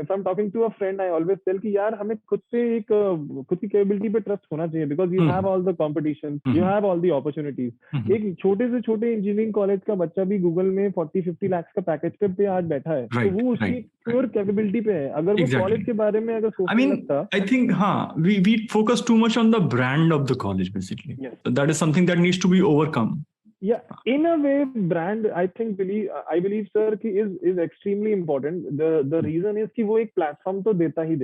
if I'm talking to a friend, I always tell कि यार हमें खुद की capability पे trust होना चाहिए, because you have all the competition, you have all the opportunities. एक छोटे से छोटे engineering college का बच्चा भी Google में 40-50 lakhs का package पे आज बैठा है, तो वो उसकी pure capability पे है. अगर वो college के बारे में अगर सोचने लगता, I think we focus too much on the brand of the college basically. Yes. That is something that needs to be overcome. Yeah, in a way, brand I believe sir कि is extremely important. The reason is कि वो एक platform तो देता है,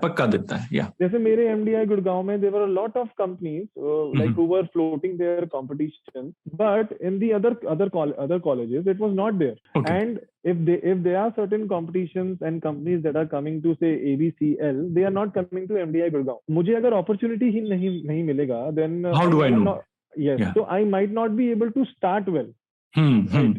पक्का देता है. Yeah. जैसे मेरे MDI गुड़गांव में there were a lot of companies like who were floating their competition, but in the other colleges it was not there. Okay. And if there are certain competitions and companies that are coming to say ABCL, they are not coming to MDI Gurgaon. मुझे अगर opportunity ही नहीं मिलेगा, then how do I know? Yes. Yeah. So I might not be able to start well. Right.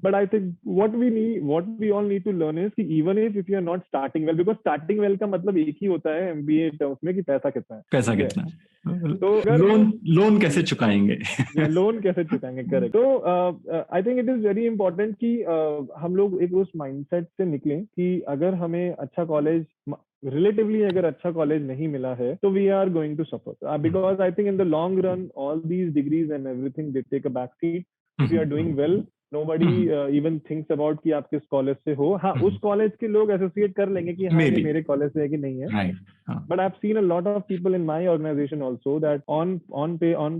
But I think what we all need to learn is कि even if you are not starting well, because starting well का मतलब एक ही होता है MBA terms में कि पैसा कितना है. पैसा ठीक है. कितना तो अगर लोन कैसे चुकाएंगे. लोन कैसे चुकाएंगे. करेक्ट. तो I think it is very important कि हम लोग एक उस माइंडसेट से निकलें कि अगर हमें अच्छा कॉलेज रिलेटिवली अगर अच्छा कॉलेज नहीं मिला है तो we are going to suffer because I think in the long run all these degrees and everything they take a back seat. If you are doing well nobody even thinks about कि आप किस college से हो. हाँ, उस college के लोग associate कर लेंगे कि हाँ ये मेरे कॉलेज से है कि नहीं है. Right. But I've seen a lot of people in my organization also that on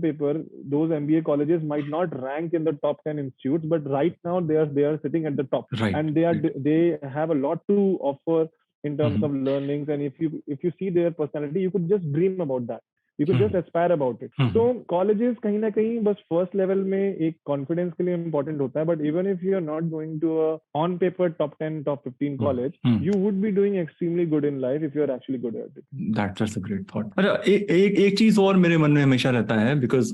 paper those MBA colleges might not rank in the top 10 institutes, but right now they are sitting at the top. Right. And they have a lot to offer in terms of learnings. And if you see their personality, you could just dream about that. You could just aspire about it. So colleges कहीं ना कहीं बस first level में एक confidence के लिए important होता है. But even if you are not going to a on paper top 10, top 15 college, you would be doing extremely good in life if you are actually good at it. That's a great thought. अच्छा, एक चीज और मेरे मन में हमेशा रहता है because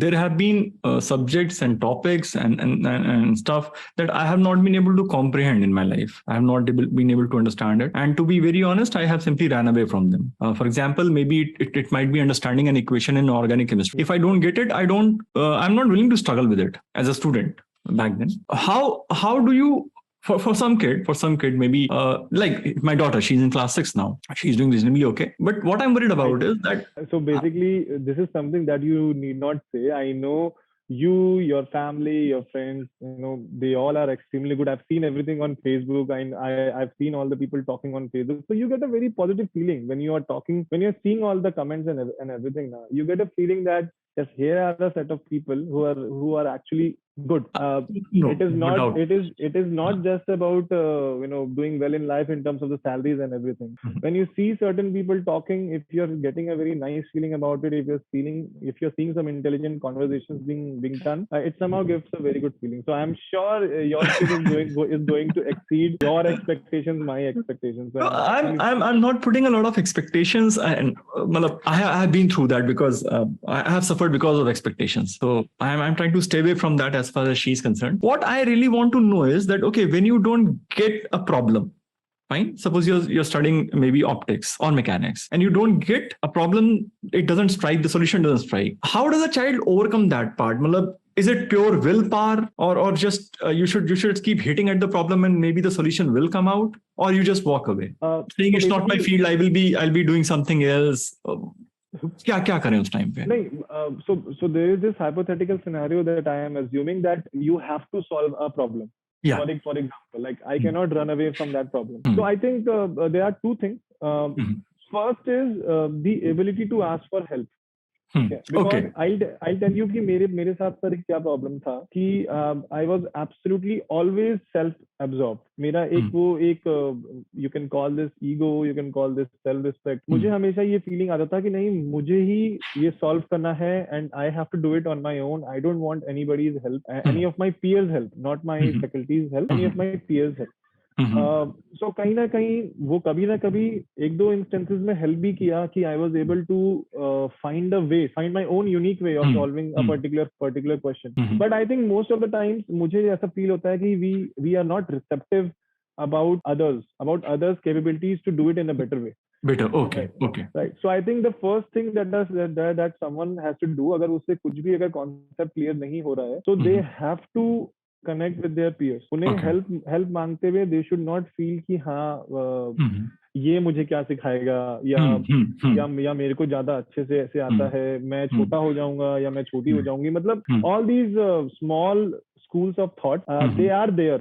there have been subjects and topics and stuff that I have not been able to comprehend in my life. I have not been able to understand it. And to be very honest, I have simply ran away from them. For example, maybe it might be understanding an equation in organic chemistry. If I don't get it, I'm not willing to struggle with it as a student back then. How do you, for some kid maybe like my daughter, she's in class 6 now, she's doing reasonably okay, but what I'm worried about is that so basically this is something that you need not say. I know you, your family, your friends, they all are extremely good. I've seen everything on Facebook, and I've seen all the people talking on Facebook. So you get a very positive feeling when you are talking, when you're seeing all the comments and everything. Now you get a feeling that yes, here are a set of people who are actually good. No, it is not just about doing well in life in terms of the salaries and everything. When you see certain people talking, if you're getting a very nice feeling about it, if you're seeing some intelligent conversations being done, it somehow gives a very good feeling. So I'm sure your kid is going to exceed your expectations, my expectations. So I'm not putting a lot of expectations, and I have been through that because I have suffered because of expectations. So I'm trying to stay away from that as far as she's concerned. What I really want to know is that, okay, when you don't get a problem, fine, suppose you're studying maybe optics or mechanics and you don't get a problem, it doesn't strike, the solution doesn't strike. How does a child overcome that part? Is it pure willpower, or just you should keep hitting at the problem and maybe the solution will come out, or you just walk away saying it's not my field, I'll be doing something else? क्या करें उस time पे? नहीं, so there is this hypothetical scenario that I am assuming that you have to solve a problem. Yeah. For example, like I cannot run away from that problem. So I think there are two things. First is the ability to ask for help. Because I'll tell you कि मेरे साथ sir क्या problem था कि I was absolutely always self-absorbed. मेरा एक you can call this ego, you can call this self-respect. मुझे हमेशा ये feeling आता था कि नहीं, मुझे ही ये solve करना है and I have to do it on my own. I don't want anybody's help, any of my peers' help, not my faculty's help, any of my peers' help. So कहीं ना कहीं वो कभी ना कभी एक दो instances में help भी किया कि I was able to find my own unique way of solving a particular question. But I think most of the times मुझे ऐसा feel होता है कि we are not receptive about others' capabilities to do it in a better way. Okay. Right. So I think the first thing that someone has to do, अगर उससे कुछ भी अगर concept clear नहीं हो रहा है, so they have to connect with their peers. उन्हें help मांगते हुए they should not feel कि हाँ ये मुझे क्या सिखाएगा या मेरे को ज्यादा अच्छे से ऐसे आता है, मैं छोटा हो जाऊंगा या मैं छोटी हो जाऊंगी. मतलब all these small schools of thought, they are there.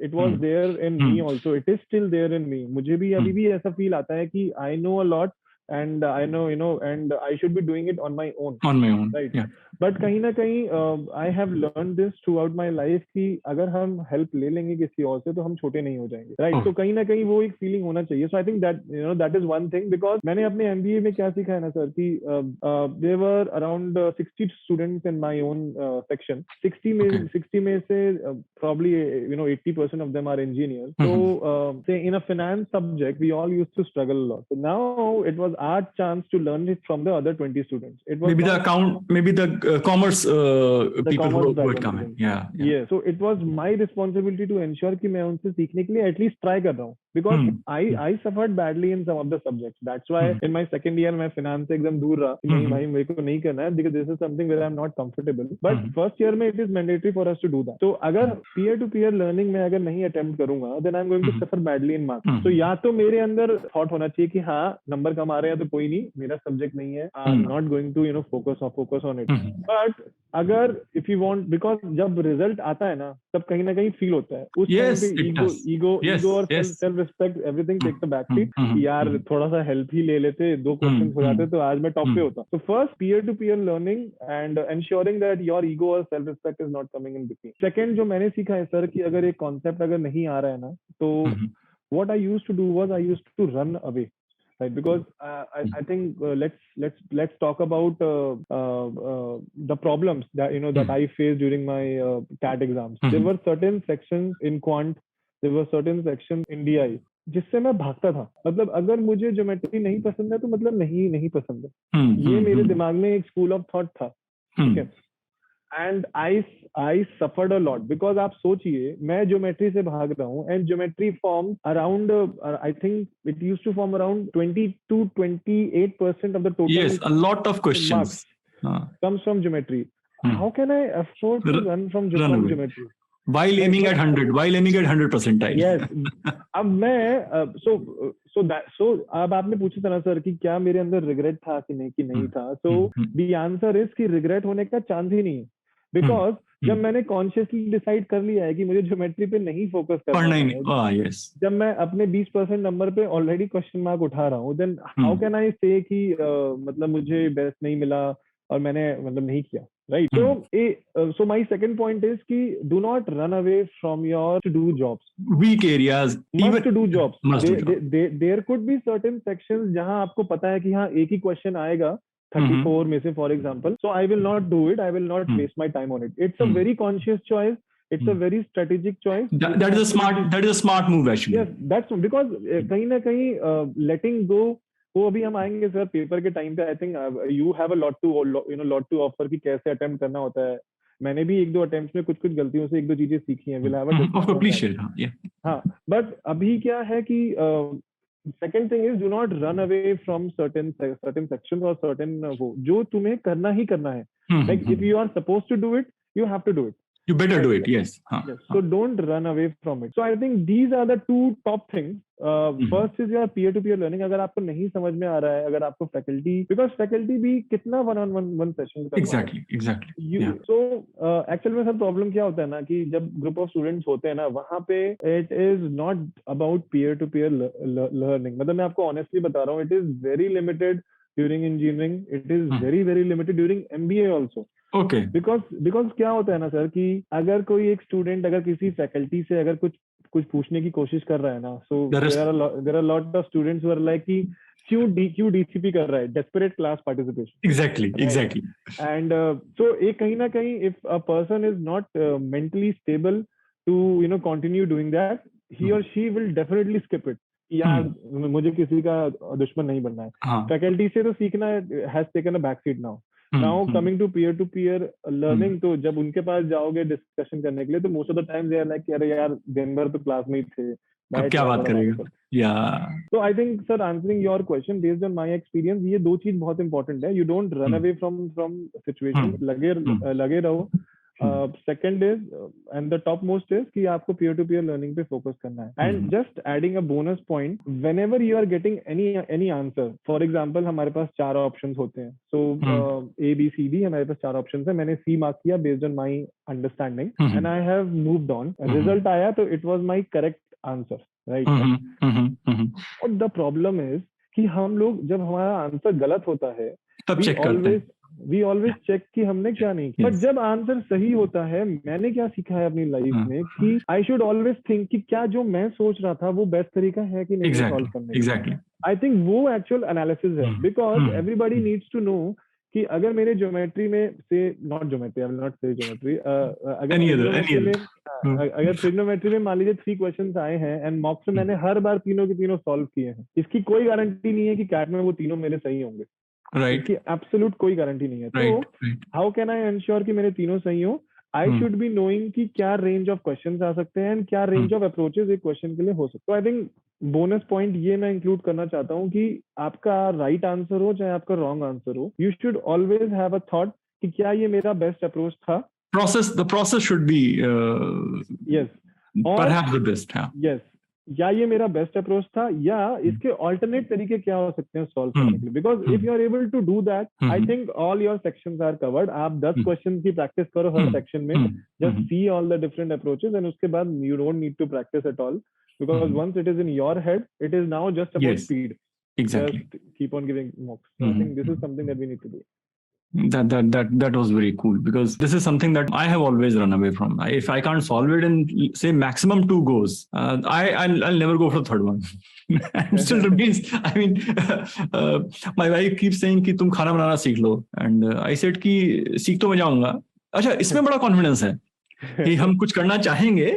It was there in me also. It is still there in me. मुझे भी अभी भी ऐसा feel आता है कि I know a lot and I know and I should be doing it on my own. Right. Yeah. But कहीं ना कहीं I have learned this throughout my life कि अगर हम help ले लेंगे किसी और से तो हम छोटे नहीं हो जाएंगे. Right. तो कहीं ना कहीं वो एक feeling होना चाहिए. So I think that that is one thing, because मैंने अपने MBA में क्या सीखा है ना सर कि there were around 60 students in my own section. 60 में से probably 80% of them are engineers. So say in a finance subject we all used to struggle a lot. So now it was our chance to learn it from the other 20 students. It was maybe the commerce the people commerce who had come in. background students. Yes, so it was my responsibility to ensure कि मैं उनसे सीखने के लिए at least try कर रहा हूँ, because I suffered badly in some of the subjects. That's why in my second year मैं finance से एकदम दूर रहा कि नहीं भाई मेरे को नहीं करना है, because this is something where I'm not comfortable. But first year में it is mandatory for us to do that. So अगर peer to peer learning में अगर नहीं attempt करूंगा, then I'm going to suffer badly in marks. So या तो मेरे अंदर thought होना चाहिए कि हाँ नंबर कम आ रहे हैं तो कोई नहीं, मेरा सब्जेक्ट नहीं है, I'm not going to focus on it. But अगर if you want, because जब रिजल्ट आता है ना तब कहीं ना कहीं फील होता है उस टाइम पे ईगो और self respect everything takes a back seat कि यार थोड़ा सा हेल्प ही ले लेते, 2 क्वेश्चंस हो जाते तो आज मैं टॉप पे होता. So first peer to peer learning and ensuring that your ego और self respect is not coming in between. Second जो मैंने सीखा है सर कि अगर एक कॉन्सेप्ट अगर नहीं आ रहा है ना तो what I used to do was I used to run away, right? Because I think let's talk about the problems that that I faced during my CAT exams. There were certain sections in quant, there were certain sections in DI जिससे मैं भागता था. मतलब अगर मुझे geometry नहीं पसंद है तो मतलब नहीं पसंद है. ये मेरे दिमाग में एक स्कूल ऑफ थॉट था, ठीक है. And I suffered a lot because आप सोचिए मैं ज्योमेट्री से भाग रहा हूँ and geometry form around I think it used to form around 20 to 28% of the total. Yes, a lot of questions comes from geometry. How can I afford to run from geometry? While aiming at 100, while aiming at 100 percentile. Yes. अब मैं so अब आपने पूछा था ना sir कि क्या मेरे अंदर रिग्रेट था कि नहीं था. So the answer is कि रिग्रेट होने का चांस ही नहीं है. बिकॉज जब मैंने कॉन्शियसली डिसाइड कर लिया है कि मुझे ज्योमेट्री पे नहीं फोकस करना है, जब मैं अपने 20% नंबर पे ऑलरेडी क्वेश्चन मार्क उठा रहा हूँ, देन हाउ कैन आई से कि मतलब मुझे बेस्ट नहीं मिला और मैंने मतलब नहीं किया, right? So my second point is कि do not run away from your to do jobs. Weak areas. Must to do jobs. There could be certain sections जहाँ आपको पता है कि हाँ एक ही क्वेश्चन आएगा 34 में से, for example. So I will not do it. I will not waste my time on it. It's a very conscious choice. It's a very strategic choice. That is a smart move actually. Yes, that's because कहीं ना कहीं letting go. वो अभी हम आएंगे sir paper के time पे. I think you have a lot to offer कि कैसे अटेम्प्ट करना होता है. मैंने भी 1-2 अटेम्प्ट्स में कुछ गलतियों से 1-2 चीजें सीखी हैं. Will have a discussion. हाँ, बट अभी क्या है कि second thing is do not run away from certain sections or certain वो जो तुम्हें करना ही करना है. Like if you are supposed to do it, you have to do it. You better do it. Yes. Yes. So don't run away from it. So I think these are the 2 top things. First is your peer-to-peer learning. अगर आपको नहीं समझ में आ रहा है, अगर आपको faculty, because faculty भी कितना one-on-one session करवा है. Exactly. So actually में सर problem क्या होता है ना कि जब group of students होते हैं ना वहाँ पे it is not about peer-to-peer learning. मतलब मैं आपको honestly बता रहा हूँ, it is very limited during engineering. It is very limited during MBA also. Okay. Because क्या होता है ना सर कि अगर कोई एक स्टूडेंट अगर किसी फैकल्टी से अगर कुछ पूछने की कोशिश कर रहा है ना, so there are lot of students who are like कि क्यों DCP कर रहा है, desperate class participation. Exactly. And so एक कहीं ना कहीं if a person is not mentally stable to continue doing that, he or she will definitely skip it. यार मुझे किसी का दुश्मन नहीं बनना है. फैकल्टी से तो सीखना has taken a back seat now. Now coming to peer learning, तो जब उनके पास जाओगे डिस्कशन करने के लिए तो most of the time they are like अरे यार दिन भर तो क्लास में ही थे, क्या बात करेगा. So I think sir, answering your question based on my experience, ये 2 चीज बहुत important है. You don't run away from situation. लगे रहो. Second is and the topmost is कि आपको peer-to-peer learning पे focus करना है. And just adding a bonus point, whenever you are getting any answer, for example हमारे पास 4 options होते हैं. So A, B, C, D हमारे पास 4 options हैं. मैंने C mark किया based on my understanding and I have moved on. Result आया तो it was my correct answer, right? और the problem is कि हम लोग जब हमारा आंसर गलत होता है तब चेक करते हैं. We always check कि हमने क्या नहीं किया. But जब आंसर सही होता है, मैंने क्या सीखा है अपनी लाइफ में कि I should always think कि क्या जो मैं सोच रहा था वो बेस्ट तरीका है कि नहीं सॉल्व करने का. Exactly. I think वो actual analysis है because everybody needs to know कि अगर मेरे ज्योमेट्री में से not geometry, I will not से ज्योमेट्री, अगर Any other, ट्रिग्नोमेट्री any में other. अगर ट्रिग्नोमेट्री में मान लीजिए 3 क्वेश्चंस आए हैं एंड मॉक्स में मैंने हर बार तीनों के तीनों सॉल्व किए हैं, इसकी कोई गारंटी नहीं है कि कैट में वो तीनों मेरे सही होंगे। Right, इसकी एब्सोल्यूट कोई गारंटी नहीं है। right, तो right. How can I ensure कि मेरे तीनों सही हो? आई शुड बी नोइंग कि क्या रेंज ऑफ क्वेश्चंस आ सकते हैं एंड क्या रेंज ऑफ अप्रोचेस एक क्वेश्चन के लिए हो सकते हैं। तो आई थिंक बोनस पॉइंट ये मैं इंक्लूड करना चाहता हूँ कि आपका राइट आंसर हो चाहे आपका रॉन्ग आंसर हो, you should always have a thought कि क्या ये मेरा बेस्ट अप्रोच था। The process should be yes, और perhaps the best. Yeah. Yes, या ये मेरा बेस्ट अप्रोच था, या इसके ऑल्टरनेट तरीके क्या हो सकते हैं सॉल्व करने के लिए। Because if you are able to do that, I think all your sections are covered. आप 10 क्वेश्चन की प्रैक्टिस करो हर सेक्शन में, just see all the different approaches and उसके बाद you don't need to practise at all, because once it is in your head, it is now just about Yes, speed. exactly. Just keep on giving mocks. So I think this is something that we need to do. That was very cool, because this is something that I have always run away from. If I can't solve it in say maximum 2 goes, I'll never go for the third one. And still remains. I mean, my wife keeps saying कि तुम खाना बनाना सीख लो, and I said कि सीख तो मैं जाऊंगा। अच्छा, इसमें बड़ा कॉन्फिडेंस है कि हम कुछ करना चाहेंगे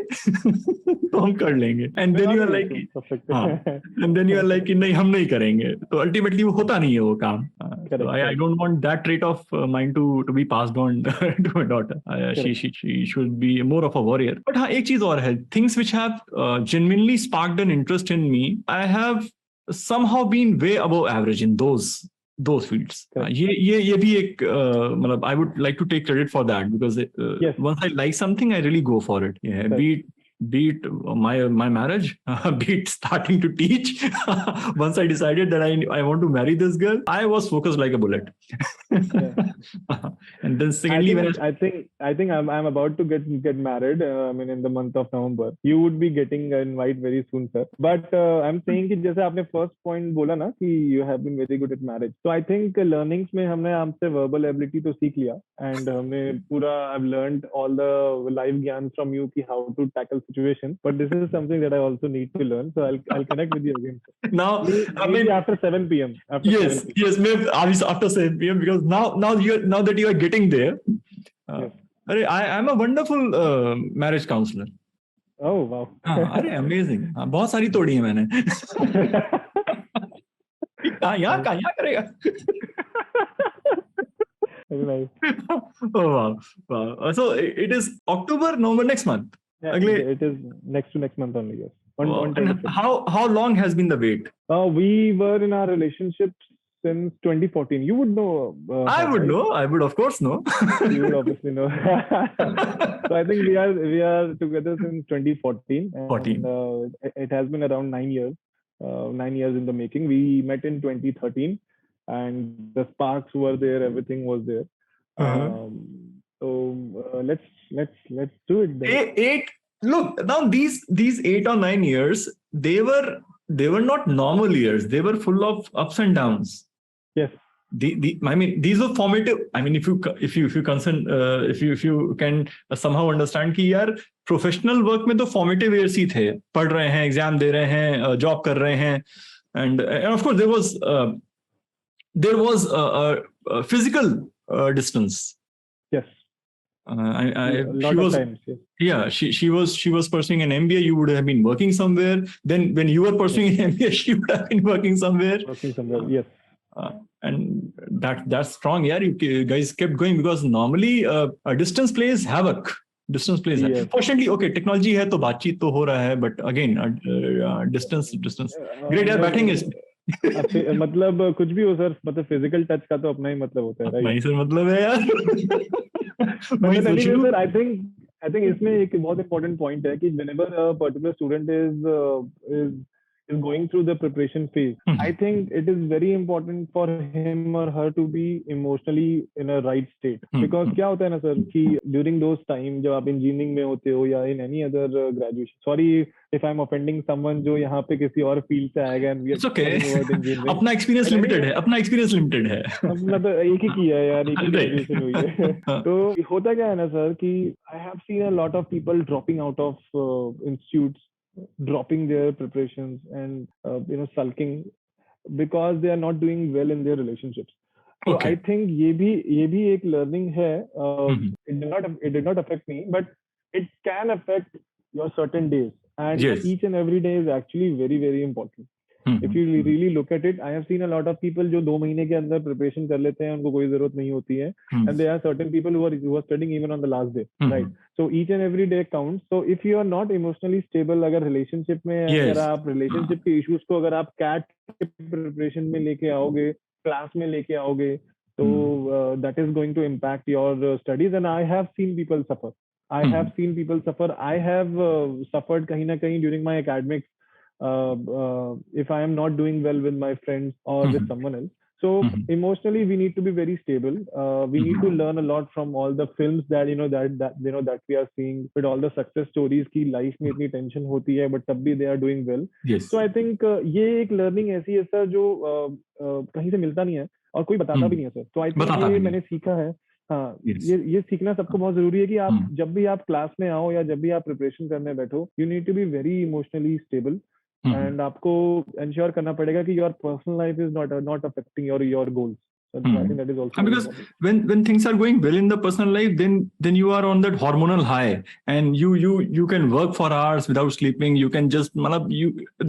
तो हम कर लेंगे, and then you are like, and then you are like कि नहीं हम नहीं करेंगे, तो अल्टीमेटली वो होता नहीं है वो काम। So I don't want that trait of mine to be passed on to my daughter. She should be more of a warrior. But हाँ, एक चीज और है, things which have genuinely sparked an interest in me, I have somehow been way above average in those fields. ये भी एक मतलब I would like to take credit for that, because once I like something, I really go for it. Yeah, be it my marriage, be it starting to teach. Once I decided that I want to marry this girl, I was focused like a bullet. And then secondly, I think I'm about to get married. I mean, in the month of November, you would be getting an invite very soon, sir. But I'm saying कि जैसे आपने first point बोला ना कि you have been very good at marriage. So I think learnings में हमने आपसे verbal ability तो सीख लिया, and हमने पूरा I've learned all the life ज्ञान from you कि how to tackle situation. But this is something that I also need to learn. So I'll connect with you again, sir. Now, I mean, after 7 p.m. Yes, maybe after 7 p.m. because now that you are getting there, I'm a wonderful marriage counselor. Oh wow! अरे amazing, बहुत सारी तोड़ी है मैंने। यहाँ करेगा? Very nice. Oh wow! So it is October, November next month. Yeah, it is next month only. Yes. And how long has been the wait? We were in our relationship since 2014. You would know. I would know. I would of course know. You would obviously know. So I think we are together since 2014. And, it has been around 9 years. 9 years in the making. We met in 2013, and the sparks were there. Everything was there. So let's do it then. Look, now these 8 or 9 years, they were not normal years. They were full of ups and downs. Yes. I mean, these were formative. I mean, if you can somehow understand कि यार professional work में तो formative years ही थे. पढ़ रहे हैं, exam दे रहे हैं, job कर रहे हैं, and of course there was a physical distance. Yes. She was pursuing an MBA. You would have been working somewhere. Then when you were pursuing an MBA, she would have been working somewhere. Yes. And that's strong. Yeah, you guys kept going, because normally a distance plays havoc. Yes. Fortunately, okay, technology है तो बातचीत तो हो रहा है, but again, distance. Great यार, बैठेंगे इसमें। मतलब कुछ भी हो सर, मतलब फिजिकल टच का तो अपना ही मतलब होता है, राइट? नहीं सर, मतलब है यार। सर, I think इसमें एक बहुत important point है कि whenever a particular student is going through the preparation phase, I think it is very important for him or her to be emotionally in a right state. Because क्या होता है ना sir कि during those time जब आप engineering में होते हो या in any other graduation, sorry if I'm offending someone जो यहाँ पे किसी और field से आएगा, and we are talking about engineering. अपना experience limited है। अपना तो एक ही किया है यार, एक ही graduation हुई है। तो होता क्या है ना सर कि I have seen a lot of people dropping out of institutes, dropping their preparations, and sulking because they are not doing well in their relationships. So Okay. I think ये भी एक learning है. It did not affect me, but it can affect your certain days, and Yes. each and every day is actually very very important. If you really look at it, I have seen a lot of people जो 2 महीने के अंदर preparation कर लेते हैं, उनको कोई जरूरत नहीं होती है, and there are certain people who are studying even on the last day, right? So each and every day counts. So if you are not emotionally stable, अगर relationship में अगर Yes. आप relationship के issues को अगर आप CAT के preparation में लेके आओगे, class में लेके आओगे, so that is going to impact your studies, and I have seen people suffer. I have seen people suffer. I have suffered kahin na kahin during my academics. If I am not doing well with my friends or with someone else. So emotionally, we need to be very stable. We need to learn a lot from all the films that that we are seeing, with all the success stories की life में इतनी tension होती है, but तब भी they are doing well. Yes. So I think ये एक learning ऐसी है सर जो कहीं से मिलता नहीं है और कोई बताता भी नहीं है सर. तो I think ये मैंने सीखा है. हाँ, ये सीखना सबको बहुत जरूरी है कि आप जब भी आप क्लास में आओ या जब भी आप प्रिपरेशन करने बैठो, you need to be very emotionally stable, and आपको एंश्योर करना पड़ेगा कि your personal life is not affecting your goals. So I think that is also because when things are going well in the personal life, then you are on that hormonal high, and you can work for hours without sleeping. You can just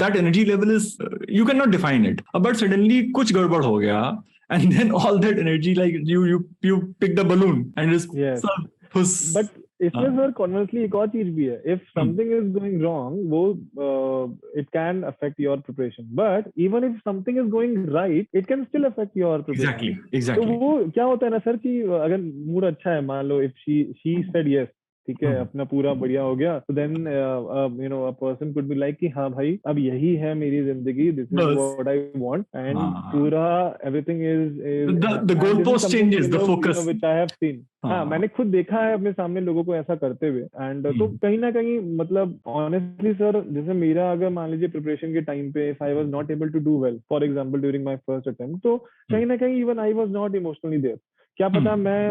that energy level is you cannot define it. But suddenly कुछ गड़बड़ हो गया, and then all that energy, like you pick the balloon and just but इसमें sir conversely एक और चीज भी है. If something is going wrong, वो it can affect your preparation. But even if something is going right, it can still affect your preparation. Exactly. तो वो क्या होता है ना सर कि अगर मूड अच्छा है, मान लो if she said yes, ठीक है, अपना पूरा बढ़िया हो गया, तो then a person could be like कि हाँ भाई अब यही है मेरी जिंदगी, this is what I want, and पूरा everything is the goalpost changes, the focus, which I have seen. हाँ, मैंने खुद देखा है अपने सामने लोगों को ऐसा करते हुए, एंड तो कहीं ना कहीं मतलब ऑनेस्टली सर, जैसे मेरा अगर मान लीजिए प्रिपरेशन के टाइम पे if I was not able to do well, for example during my first attempt, तो कहीं ना कहीं even I was not emotionally there. क्या पता मैं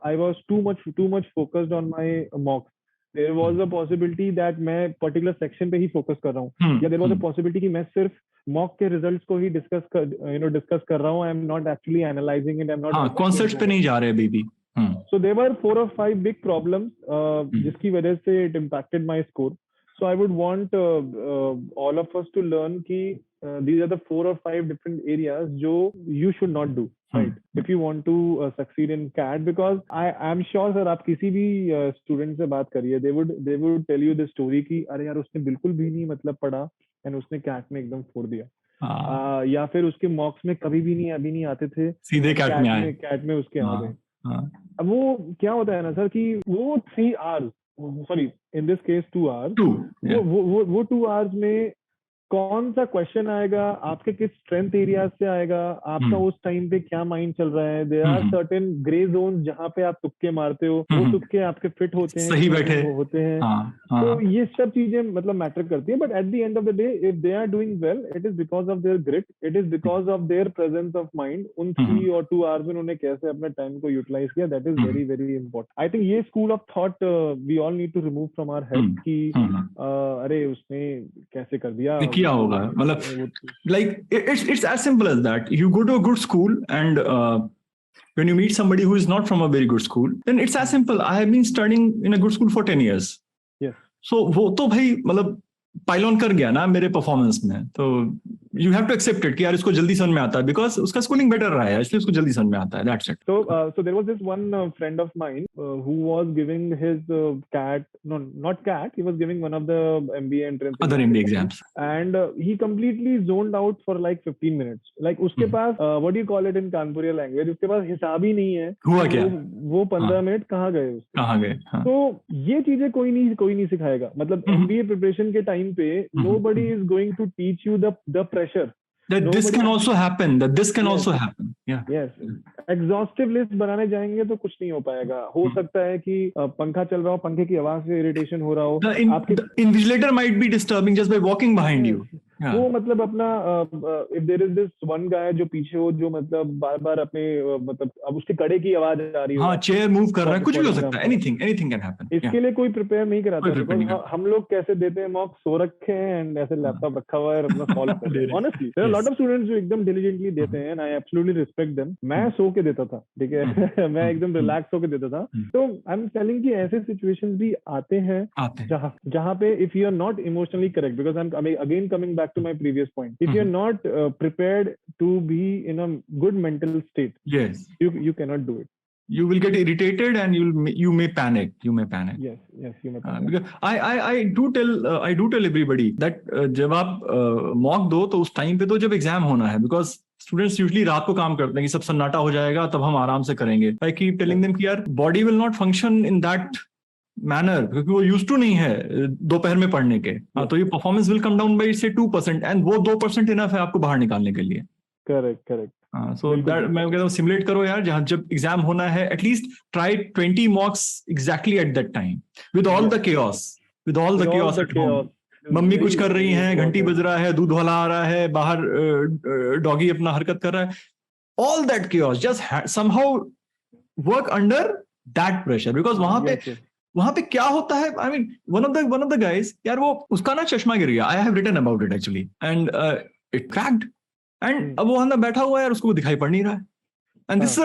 I was too much focused on my mocks. There was a possibility that मैं particular section पे ही focus कर रहा हूँ, या there was a possibility कि मैं सिर्फ mock के results को ही discuss कर रहा हूँ. I am not actually analyzing it. I am not concepts पे नहीं जा रहे baby. So there were 4 or 5 big problems जिसकी वजह से it impacted my score. So I would want all of us to learn कि these are the 4 or 5 different areas जो you should not do, right? If you want to succeed in CAT, because I am sure sir आप किसी भी student से बात करिए, they would tell you the story कि अरे यार उसने बिल्कुल भी नहीं मतलब पढ़ा and उसने CAT में एकदम फोड़ दिया, या फिर उसके मॉक्स में कभी भी नहीं आते थे, सीधे CAT में उसके आ गए. अब वो क्या होता है ना सर कि वो 3 hours, sorry in this case 2 hours, वो 2 hours में कौन सा क्वेश्चन आएगा, आपके किस स्ट्रेंथ एरिया से आएगा, आपका उस टाइम पे क्या माइंड चल रहा है. There are certain grey zone जहाँ पे आप तुक्के मारते हो, वो तुक्के आपके फिट होते हैं, सही बैठे होते हैं. तो ये सब चीजें मतलब मैटर करती है. But at the end of the day if they are doing well, it is because of their grit, it is because of their presence of mind. उन 3 और 2 hours में उन्होंने कैसे अपने टाइम को यूटिलाइज किया, that is very very important. I think ये school of thought we all need to remove from our head कि अरे उसने कैसे कर दिया, किया होगा. मतलब like it's as simple as that. You go to a good school, and when you meet somebody who is not from a very good school, then it's as simple. I have been studying in a good school for 10 years. Yes. So वो तो भाई मतलब pylon कर गया ना मेरे performance में, तो you have to accept it कि यार इसको जल्दी समझ में आता है because उसका schooling better रहा है, इसलिए उसको जल्दी समझ में आता है. That's it. So there was this one friend of mine who was giving his CAT, no, not CAT, he was giving one of the MBA entrance, other MBA exams, and he completely zoned out for like 15 minutes. Like उसके पास what do you call it in Kanpuriya language, उसके पास हिसाब ही नहीं है हुआ क्या, वो 15 minute कहाँ गए. तो ये चीजें कोई नहीं सिखाएगा. मतलब MBA प्रिपरेशन के टाइम पे nobody is going to teach you the pressure that this can also happen, that this can also happen. Yes. Exhaustive list बनाने जाएंगे तो कुछ नहीं हो पाएगा. हो सकता है कि पंखा चल रहा हो, पंखे की आवाज से इरिटेशन हो रहा हो, the invigilator might be disturbing just by walking behind you. वो मतलब अपना if there is this one guy जो पीछे हो, जो मतलब बार बार अपने मतलब अब उसके कड़े की आवाज आ रही हो, हाँ, चेयर मूव कर रहा है, कुछ भी हो सकता है, example. Anything can happen. इसके लिए कोई प्रिपेयर नहीं कराता, कोई prepare नहीं बिकॉज हम लोग कैसे देते हैं मॉक, सो रखे हैं एंड ऐसे लैपटॉप रखा हुआ है अपना सॉल्व कर रहे हैं. Honestly there are lot of students जो एकदम डिलीजेंटली देते हैं and I absolutely respect them. मैं सो के देता था, ठीक है. मैं एकदम रिलैक्स होके देता था. तो आई एम टेलिंग कि ऐसे सिचुएशंस भी आते हैं जहाँ पे if you are not emotionally correct, because I am again coming back to my previous point, if you are not prepared to be in a good mental state, yes, you cannot do it. You will get irritated and you may panic. Yes, you may panic. Because I do tell everybody that जब आप mock दो तो उस time पे तो जब exam होना है, because स्टूडेंट्स यूजली रात को काम करते हैं कि सब सन्नाटा हो जाएगा तब हम आराम से करेंगे. I keep telling them कि यार body will not function in that manner, क्योंकि वो यूज टू नहीं है दोपहर में पढ़ने के. तो ये performance will come down by से 2%, एंड वो 2% इनफ है आपको बाहर निकालने के लिए. करेक्ट. सो दैट मैं कहता हूँ सिमुलेट करो यार, जहाँ जब एग्जाम होना है at least try 20 मॉक्स exactly at that time, with all the chaos at home. Mummy कुछ कर रही हैं, घंटी बज रहा है, दूध वाला आ रहा है, बाहर डॉगी अपना हरकत कर रहा है, all that chaos, just somehow work under that pressure. Because वहां पे क्या होता है, I mean one of the guys, यार वो उसका ना चश्मा गिर गया, I have written about it actually, and it cracked, and अब वो अंदर बैठा हुआ है यार, उसको दिखाई पड़ नहीं रहा है. And this is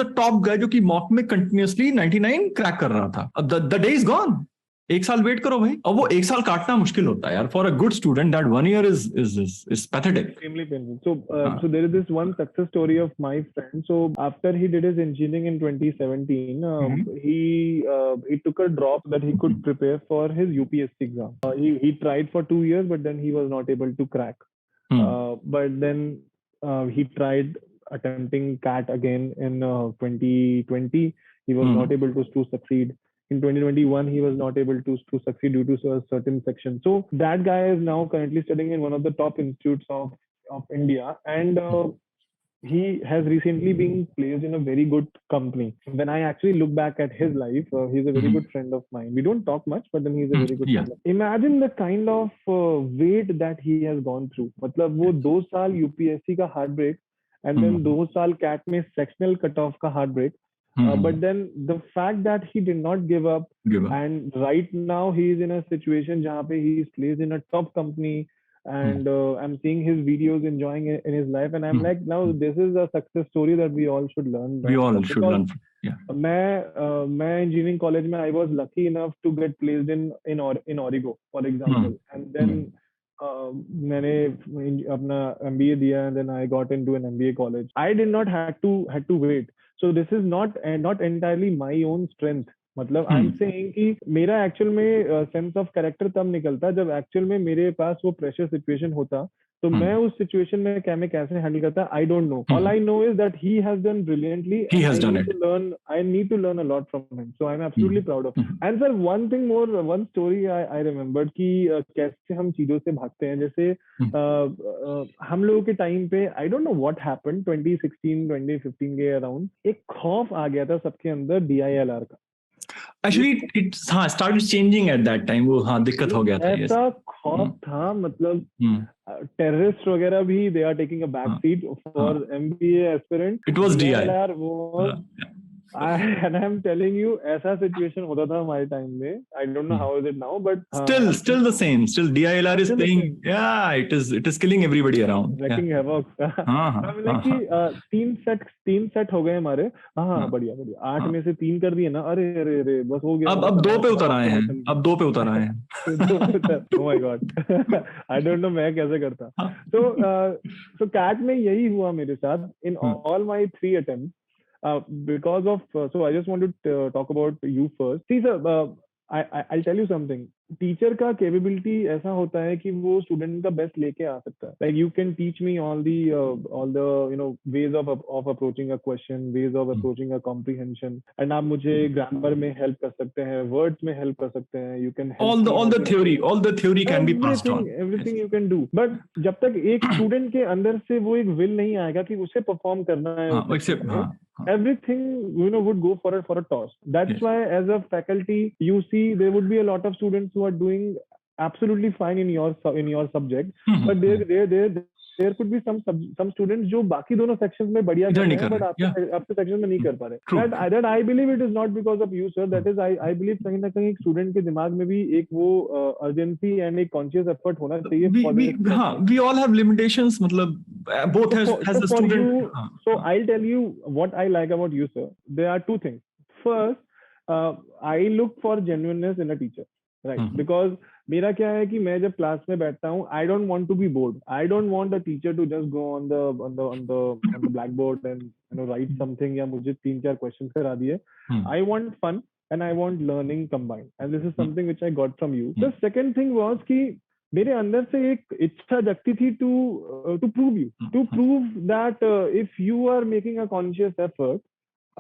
a top guy जो कि मॉक में कंटिन्यूअसली 99 क्रैक कर रहा था. अब द डे इज गॉन. 1 साल वेट करो भाई. अब वो 1 साल काटना मुश्किल होता है यार for a good student. That 1 year is pathetic. Extremely painful. So there is this one success story of my friend. So after he did his engineering in 2017, he took a drop that he could prepare for his UPSC exam. He tried for 2 years, but then he was not able to crack. But then he tried attempting CAT again in 2020. He was not able to succeed. In 2021, he was not able to succeed due to a certain section. So that guy is now currently studying in one of the top institutes of India, and he has recently been placed in a very good company. When I actually look back at his life, he's a very good friend of mine. We don't talk much, but then he's a very good friend. Imagine the kind of weight that he has gone through. मतलब वो 2 साल UPSC का heartbreak, and then 2 साल CAT में sectional cutoff का heartbreak. But then the fact that he did not give up, and right now he is in a situation जहाँ पे he is placed in a top company, and I'm seeing his videos, enjoying it in his life, and I'm like, now this is a success story that we all should learn. मैं engineering college में I was lucky enough to get placed in Origo, for example, and then मैंने अपना MBA दिया, and then I got into an MBA college. I did not had to wait. So this is not entirely my own strength. मतलब I am saying कि मेरा actual में sense of character तब निकलता जब एक्चुअल में मेरे पास वो प्रेशर सिचुएशन होता, तो मैं उस सिचुएशन में कैसे हैंडल करता, I don't know. All I know is that he has done brilliantly. I need to learn a lot from him. So I'm absolutely proud of him. And sir, one story I remembered कि कैसे हम चीजों से भागते हैं. जैसे हम लोगों के टाइम पे I don't know what happened 2016 2015 के अराउंड एक खौफ आ गया था सबके अंदर DILR का. Actually, it started changing at that time. वो दिक्कत हो गया था. ऐसा खौफ था, मतलब टेररिस्ट वगैरह भी they are taking a back seat for MBA aspirant. It was DILR was and I'm telling you, ऐसा situation होता था हमारे टाइम में. I don't know how is it now, but still the same. Still DILR is playing. Yeah, it is killing everybody around. Wrecking havoc. मतलब कि 3 set हो गए हमारे. बढ़िया 8 में से 3 कर दिए ना. अरे बस हो गया. अब 2 पे उतर आए हैं. Oh my God. I don't know मैं कैसे करता. So CAT में यही हुआ मेरे साथ in all my 3 attempts. Because of so I just want to talk about you first. See sir, I'll tell you something. Teacher का कैपेबिलिटी ऐसा होता है कि वो स्टूडेंट का बेस्ट लेके आ सकता है. Like you can teach me all the ways of approaching a question, ways of approaching a comprehension, and आप मुझे ग्रामर में हेल्प कर सकते हैं, वर्ड्स में हेल्प कर सकते हैं. You can all the theory can be passed on. Everything you can do. But जब तक एक स्टूडेंट के अंदर से वो एक विल नहीं आएगा कि उसे परफॉर्म करना है, everything would go for a toss. That's why as a faculty you see there would be a lot of students who are doing absolutely fine in your subject, but there could be some students जो बाकी दोनों sections में बढ़िया कर रहे हैं, but आपके section में नहीं कर पा रहे. That I believe it is not because of you, sir. That is I believe कहीं ना कहीं student के दिमाग में भी एक वो urgency and एक conscious effort होना चाहिए. We all have limitations. मतलब both has the student. So I'll tell you what I like about you, sir. There are two things. First, I look for genuineness in a teacher, right? Because मेरा क्या है कि मैं जब class में बैठता हूँ, I don't want to be bored. I don't want the teacher to just go on the blackboard and write something या मुझे 3-4 questions करा दिए. I want fun and I want learning combined, and this is something which I got from you. The second thing was कि मेरे अंदर से एक इच्छा जगती थी to prove that if you are making a conscious effort,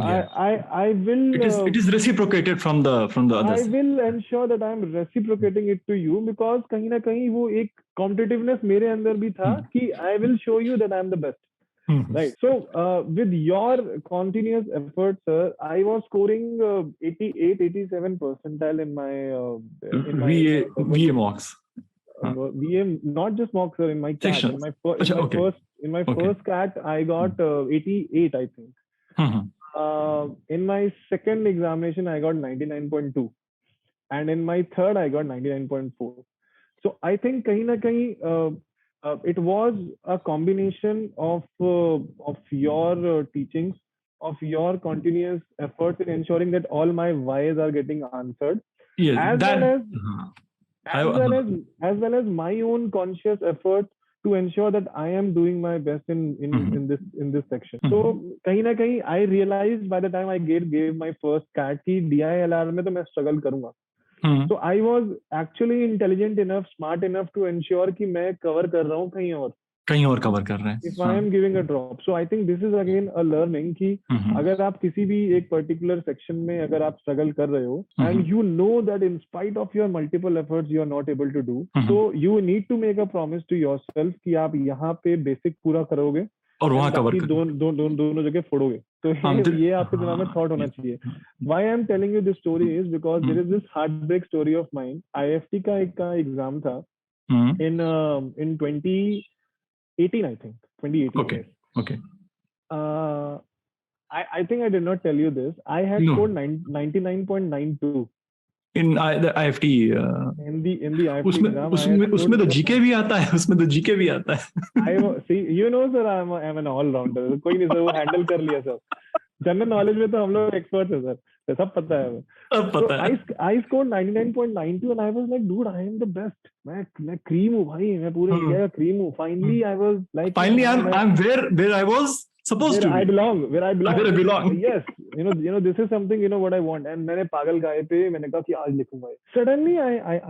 I will. It is reciprocated from the others. I will ensure that I am reciprocating it to you, because कहीं ना कहीं वो एक competitiveness मेरे अंदर भी था कि I will show you that I am the best. Right. So with your continuous effort, sir, I was scoring 88-87 percentile in my VA mocks. VA, not just mocks, sir. In my CAT, in my first CAT, I got 88, I think. In my second examination, I got 99.2, and in my third, I got 99.4. So I think kahin na kahin, it was a combination of your teachings, of your continuous efforts in ensuring that all my whys are getting answered, as well as my own conscious effort to ensure that I am doing my best in this section. So kahin na kahin, I realized by the time I gave my first CAT कि DILR में तो मैं struggle करूँगा. So I was actually intelligent enough, smart enough to ensure कि मैं cover कर रहा हूँ कहीं और cover कर रहे हैं. If I am giving a drop, so I think this is again a learning कि अगर आप किसी भी एक particular section में अगर आप struggle कर रहे हो, and you know that in spite of your multiple efforts you are not able to do, so you need to make a promise to yourself कि आप यहाँ पे basic पूरा करोगे और वहाँ cover दोनों जगह फोड़ोगे. तो ये आपके दिमाग में thought होना चाहिए. Why I am telling you this story is because there is this heartbreak story of mine. IFT का एक exam था in 2018, I think 2018. Okay. I think I did not tell you this. I had scored 99.92 in the IFT. In the IFT exam. उसमें तो GK भी आता है. See, you know, sir, I'm an all rounder. कोई नहीं sir, वो handle कर लिया सर. जनरल नॉलेज में तो हम लोग एक्सपर्ट है सर, सब पता है. I scored 99.92 and I was like, dude, I am the best. मैं क्रीम हूँ भाई, मैं पूरे इंडिया का क्रीम हूँ. Finally I was like, I'm where I was supposed to be. Where I belong. Yes, you know this is something, you know what I want. And मैंने पागल गाए पे मैंने कहा कि आज लिखूंगा. Suddenly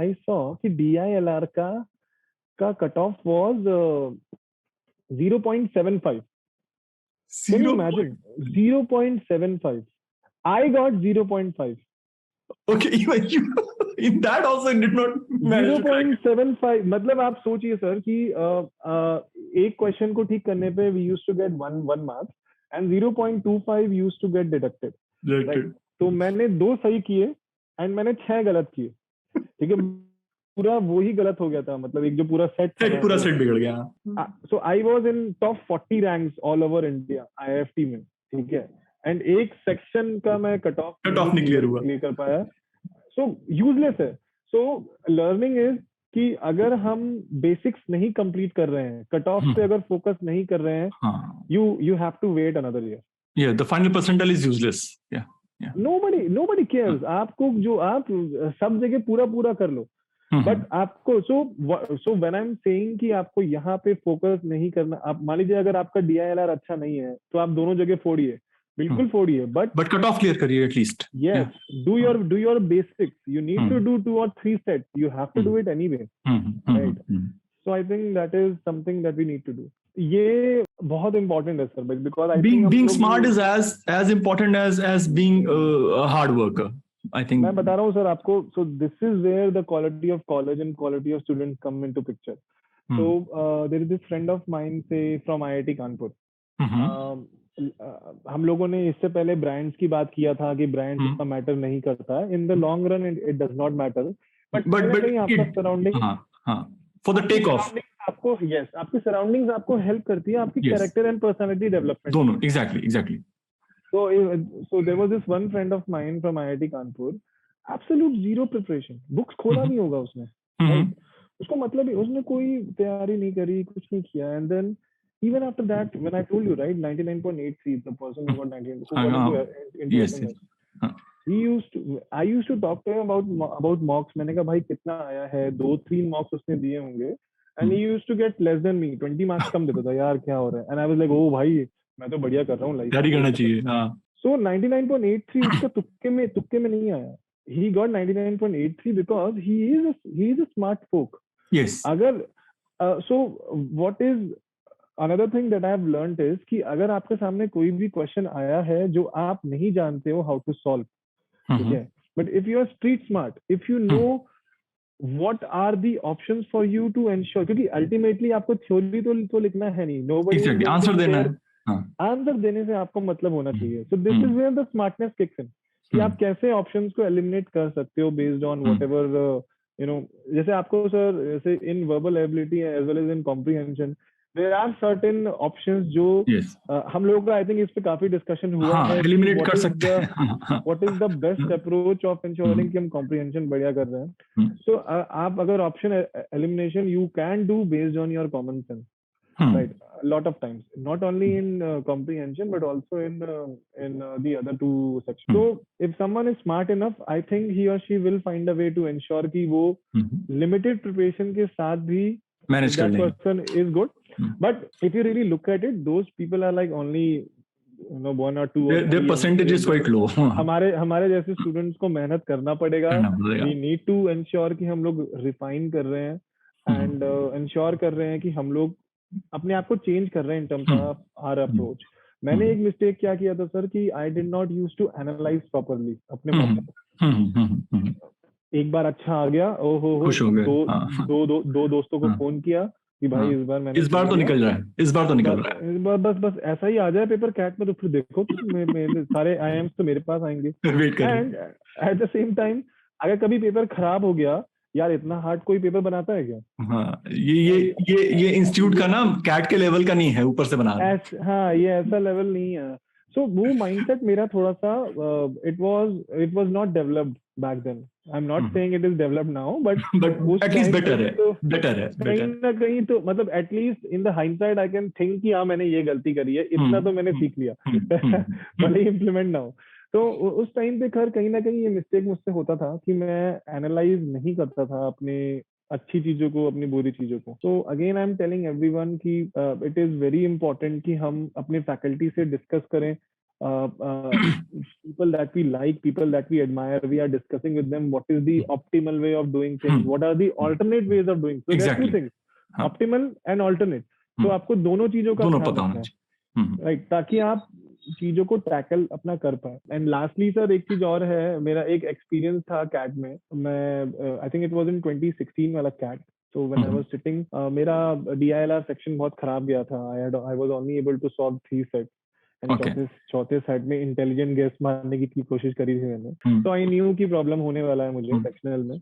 I saw कि DILR का cut off was 0.75. Can you imagine? 0.75. I got 0.5. Okay, you in that also did not manage. 0.75. मतलब आप सोचिए सर कि एक क्वेश्चन को ठीक करने पे we used to get one mark and 0.25 used to get deducted. Right? तो मैंने 2 सही किए and मैंने 6 गलत किए. ठीक है, पूरा वो ही गलत हो गया था. मतलब एक जो पूरा सेट बिगड़ गया. So I was in top 40 ranks all over India IFT में. ठीक है, and एक सेक्शन का मैं कट ऑफ नहीं क्लियर कर पाया. So useless है. So learning is कि अगर हम बेसिक्स नहीं कंप्लीट कर रहे हैं, कट ऑफ पे अगर फोकस नहीं कर रहे हैं, you have to wait another year. Yeah, the final percentile is useless. Yeah. Nobody cares. आपको जो आप सब जगह पूरा कर लो. बट आपको so when I'm saying कि आपको यहाँ पे फोकस नहीं करना, आप मान लीजिए अगर आपका DILR अच्छा नहीं है तो आप दोनों जगह फोड़िए, बिल्कुल फोड़िए, बट कट ऑफ क्लियर करिए at least. Yes, do your basics. You need to do 2 or 3 sets. You have to do it anyway. Right? So I think that is something that we need to do. ये बहुत important है sir, because I think being smart is as important as being a hard worker. I think मैं बता रहा हूँ sir आपको. So this is where the quality of college and quality of students come into picture. So there is this friend of mine, say from IIT Kanpur. हम लोगों ने इससे पहले ब्रांड्स की बात किया था कि ब्रांड्स इसका मैटर नहीं करता. In the long run it does not matter, कहीं आपका surrounding, for the take off आपको आपकी सराउंडिंग्स आपको हेल्प करती है आपकी कैरेक्टर एंड पर्सनालिटी डेवलपमेंट दोनों. Exactly. So there was this one friend of mine from IIT Kanpur, absolute zero preparation, books खोला नहीं होगा उसने, right? उसको मतलब ही उसने कोई तैयारी नहीं करी, कुछ नहीं किया, and then even after that, when I told you, right, 99.83, the person who got 99, who got into SMS, I used to talk to him about mocks. मैंने कहा भाई कितना आया है, 2-3 mocks उसने दिए होंगे, and he used to get less than me, 20 marks कम देता था, यार क्या हो रहा है, and I was like, oh भाई मैं तो बढ़िया कर रहा हूँ, लाइफ तैयारी करना चाहिए. So 99.83 उसका तुक्के में नहीं आया. He got 99.83 because he is a smart folk. Yes. अगर so what is another thing that I have learned is कि अगर आपके सामने कोई भी क्वेश्चन आया है जो आप नहीं जानते हो how to solve, ठीक है, but if you are street smart, if you know what are the options for you to ensure, क्योंकि ultimately आपको थ्योरी तो लिखना है नहीं, nobody exactly. आंसर देना है, आंसर देने से आपको मतलब होना चाहिए. So this is where the smartness kicks in, कि आप कैसे ऑप्शंस को एलिमिनेट कर सकते हो based on whatever you know. जैसे आपको सर जैसे in verbal ability as well as in comprehension there are certain options जो हम लोगों का आई थिंक इस पे काफी डिस्कशन हुआ है, एलिमिनेट कर सकते हैं. What is the best approach of ensuring कि हम कॉम्प्रिहेंशन बढ़िया कर रहे हैं. सो आप अगर option elimination you can do based on your common sense, right, a lot of times, not only in comprehension but also in the other two sections. So if someone is smart enough, I think he or she will find a way to ensure कि वो limited preparation के साथ भी manage that person is good. But if you really look at it, those people are like only one or two. Their percentage is quite low. हमारे जैसे students को मेहनत करना पड़ेगा. We need to ensure कि हम लोग रिफाइन कर रहे हैं and ensure कर रहे हैं कि हम लोग अपने आप को चेंज कर रहे हैं in terms of our approach. मैंने एक मिस्टेक क्या किया था सर कि I did not use to analyse properly अपने मॉक. एक बार अच्छा आ गया, ओहो दो दोस्तों को फोन किया कि भाई इस बार तो निकल रहा है, इस बार बस ऐसा ही आ जाए पेपर कैट में, तो फिर देखो मेरे सारे IIMs तो मेरे पास आएंगे. And at the same time अगर कभी पेपर खराब हो गया, यार इतना हार्ड कोई पेपर बनाता है क्या? हाँ, ये इंस्टीट्यूट का ना कैट के लेवल का नहीं है, ऊपर से बना रहा है. हाँ, ये ऐसा लेवल नहीं है. सो वो माइंडसेट मेरा थोड़ा सा it was not developed back then. I am not saying it is developed now, but at least better है. कहीं ना कहीं तो मतलब at least in the hindsight I can think कि हाँ मैंने ये गलती करी है, इतना तो मैंने सीख लिया, भले ही इम्प्लीमेंट ना हो. तो उस टाइम पे खैर कहीं ना कहीं ये मिस्टेक मुझसे होता था कि मैं एनालाइज नहीं करता था अपने अच्छी चीजों को, अपनी बुरी चीजों को. तो again I am telling everyone कि इट इज वेरी इंपॉर्टेंट कि हम अपने फैकल्टी से डिस्कस करें. people that we like, people that we admire, we are discussing with them what is the optimal way of doing things, what are the alternate ways of doing. So there are two things, optimal and alternate. So आपको दोनों चीजों का ध्यान रखना है, right, ताकि आप चीजों को टैकल अपना कर पाए. एंड लास्टली सर एक चीज और है, मेरा एक एक्सपीरियंस था कैट में. मैं I think it was in 2016 वाला CAT. So when I was sitting, मेरा DILR सेक्शन बहुत खराब गया था. I was only able to solve 3 sets. And चौथे सेट में इंटेलिजेंट गेस मारने की कोशिश करी थी मैंने. तो आई न्यू की प्रॉब्लम होने वाला है मुझे सेक्शनल में.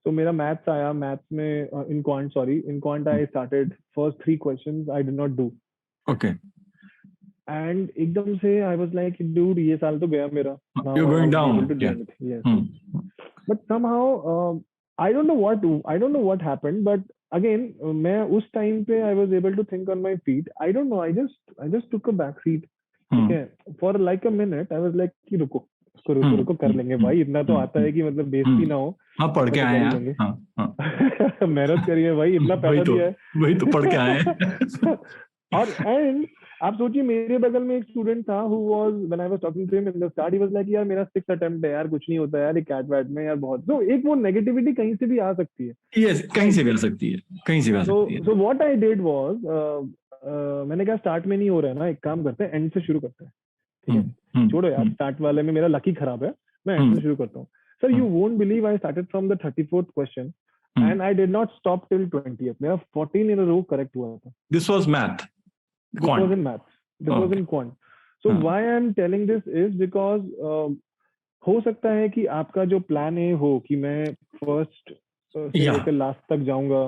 तो मेरा मैथ्स आया, मैथ्स में in quant I started first 3 questions I did not do. Okay. And एकदम से आई वाज लाइक डूड ये साल तो गया मेरा. You are going down. But somehow I don't know what happened, but again मैं उस टाइम पे I was able to think on my feet. I don't know, I just took a back seat. ठीक है, for like a minute I was like कि रुको कर लेंगे भाई, इतना तो आता है कि मतलब बेइज्जती ना हो. हाँ, पढ़ के आए हैं. मेहनत करिए भाई, इतना पैसा दिया है, वही तो पढ़ के आए हैं. और एंड आप सोचिए मेरे बगल में एक स्टूडेंट था who was when I was talking to him in the start he was like यार मेरा 6th attempt है यार, कुछ नहीं होता यार, कैट वैट में यार बहुत. तो एक वो नेगेटिविटी कहीं से भी आ सकती है. Yes, कहीं से भी आ सकती है. So what I did was मैंने कहा स्टार्ट में नहीं हो रहा है ना, एक काम करते हैं एंड से शुरू करते हैं. ठीक है, छोड़ो यार स्टार्ट वाले में मेरा लकी खराब है, मैं एंड से शुरू करता हूँ. Sir you won't believe I started from the 34th question and I did not stop till 20th. मेरा 14 इन अ रो करेक्ट हुआ था. This was math. This was in math. This was in quant. So why I am telling this is because हो सकता है कि आपका जो plan है हो कि मैं फर्स्ट से लास्ट तक जाऊंगा,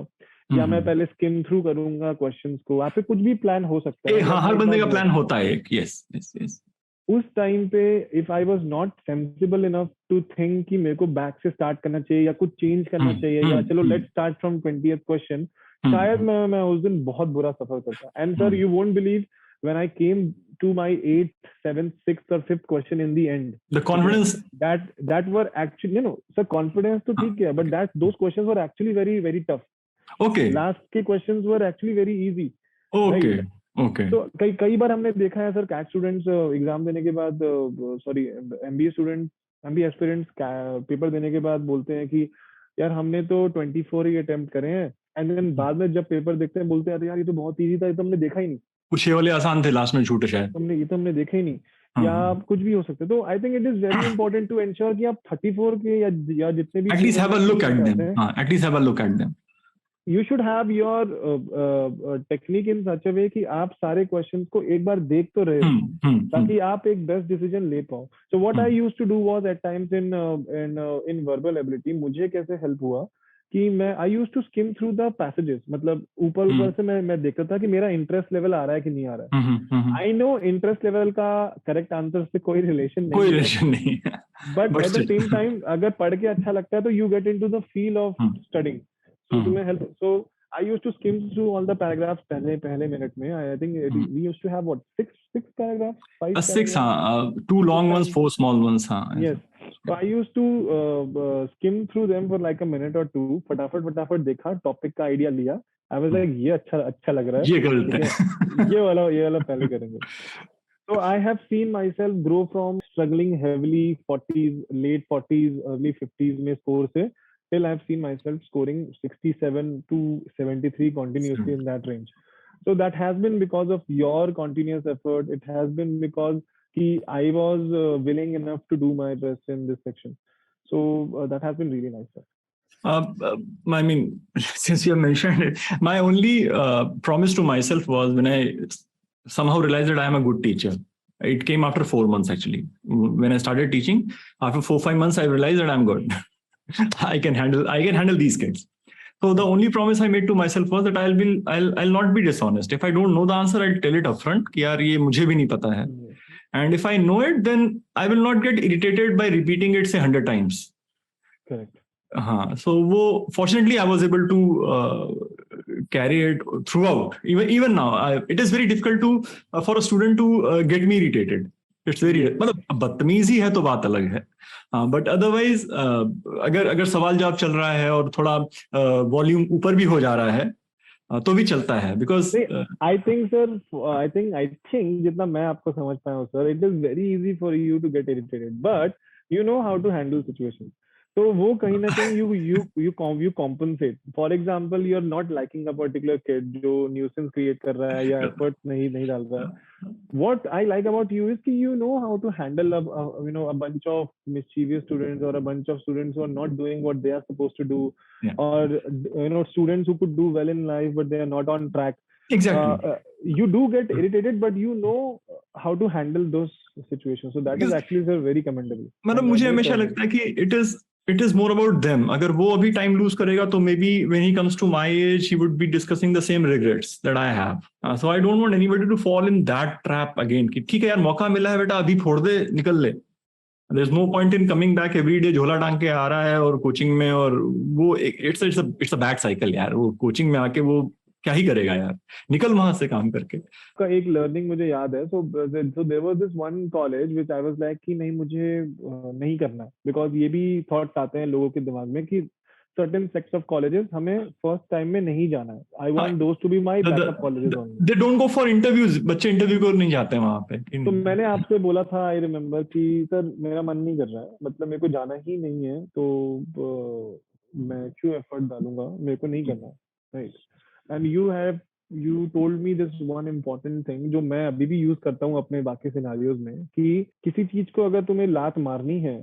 या मैं पहले स्किम थ्रू करूंगा क्वेश्चंस को, आप पे कुछ भी प्लान हो सकता है। हाँ, हर बंदे का प्लान होता है एक। Yes yes yes. उस टाइम पे if I was not sensible enough to think कि मेरे को बैक से स्टार्ट करना चाहिए या कुछ चेंज करना चाहिए, या चलो let's start from 20th question, शायद मैं उस दिन बहुत बुरा सफर करता। And sir you won't believe when I came to my 8th, 7th, 6th or 5th question in the end, the confidence that were actually, sir, confidence to theek hai, but those questions were actually very very tough. Okay, last के questions were actually very easy. Okay, right? Okay. तो कई बार हमने देखा है sir, cat students exam देने के बाद, sorry MBA student, MBA aspirants paper देने के बाद बोलते हैं कि यार हमने तो 24 ही अटेम्प्ट करे हैं, एंड देन बाद में जब पेपर देखते हैं बोलते हैं अरे यार ये तो बहुत इजी था, ये तो हमने देखा ही नहीं, कुछ ये वाले आसान थे, लास्ट में छूटे शायद, ये तो हमने देखा ही नहीं, या कुछ भी हो सकता है। तो I think it is very important to ensure कि आप 34 के या जितने भी at least have a look at them, at least have a look at them. You should have your technique in such a way कि आप सारे questions को एक बार देख तो रहे हो, ताकि आप एक best decision ले पाओ। So what I used to do was at times in verbal ability, मुझे कैसे help हुआ कि मैं I used to skim through the passages, मतलब ऊपर से मैं देखता था कि मेरा interest level आ रहा है कि नहीं आ रहा है। I know interest level का correct answer से कोई relation नहीं है, but at the same time अगर पढ़ के अच्छा लगता है तो you get into the feel of studying. So तुम्हें help. So I used to skim through all the paragraphs पहले minute में. I think we used to have what, six paragraphs, 5 6, हाँ, 2 long ones, 4 small ones, हाँ. Yes. So I used to skim through them for like a minute or two. फटाफट देखा, topic का idea लिया. I was like ये अच्छा लग रहा है. ये करते हैं. ये वाला पहले करेंगे. So I have seen myself grow from struggling heavily 40s, late 40s, early 50s में score से, till I've seen myself scoring 67 to 73 continuously in that range. So that has been because of your continuous effort. It has been because I was willing enough to do my best in this section. So that has been really nice, sir. I mean, since you have mentioned it, my only promise to myself was when I somehow realized that I am a good teacher. It came after 4 months actually. When I started teaching, after 4-5 months, I realized that I'm good. I can handle these kids. So the only promise I made to myself was that I'll not be dishonest. If I don't know the answer, I'll tell it upfront कि यार ये मुझे भी नहीं पता है. And if I know it, then I will not get irritated by repeating it say 100 times. Correct. So fortunately I was able to carry it throughout. Even now, it is very difficult to for a student to get me irritated. It's very, मतलब बदतमीजी है तो बात अलग है, but otherwise अगर सवाल जवाब चल रहा है और थोड़ा वॉल्यूम ऊपर भी हो जा रहा है तो भी चलता है, because I think sir I think जितना मैं आपको समझ पाया हूँ sir, it is very easy for you to get irritated, but you know how to handle situation. तो वो कहीं ना कहीं you compensate. For example, you're not liking a particular kid जो nuisance create कर रहा है या effort नहीं डाल रहा है. What I like about you is कि you know how to handle a bunch of mischievous students or a bunch of students who are not doing what they are supposed to do, or students who could do well in life but they are not on track. Exactly. You do get irritated, but you know how to handle those situations. So that is actually very commendable. मतलब मुझे हमेशा लगता है कि it is more about them. अगर वो अभी time lose करेगा तो maybe when he comes to my age, he would be discussing the same regrets that I have. So I don't want anybody to fall in that trap again. कि ठीक है यार, मौका मिला है बेटा, अभी फोड़ दे, निकल ले. There's no point in coming back every day झोला टांग के आ रहा है और कोचिंग में, और वो it's a bad cycle यार. वो कोचिंग में आके वो क्या ही करेगा यार, निकल वहां से काम करके. का एक लर्निंग मुझे याद है. so there was this one college which I was like कि नहीं, मुझे नहीं करना, because ये भी थॉट्स आते हैं लोगों के दिमाग में कि certain sects of colleges हमें फर्स्ट टाइम में नहीं जाना है. I want those to be my backup colleges only. They don't go for interviews. बच्चे इंटरव्यू को नहीं जाते वहां पे. तो मैंने आपसे बोला था, I remember कि सर मेरा मन नहीं कर रहा है, मतलब मेरे को जाना ही नहीं है, तो मैं क्यों एफर्ट डालूंगा, मेरे को नहीं करना, right? And you told me this one important thing जो मैं अभी भी यूज करता हूँ अपने बाकी सिनारियोज में, कि किसी चीज को अगर तुम्हें लात मारनी है,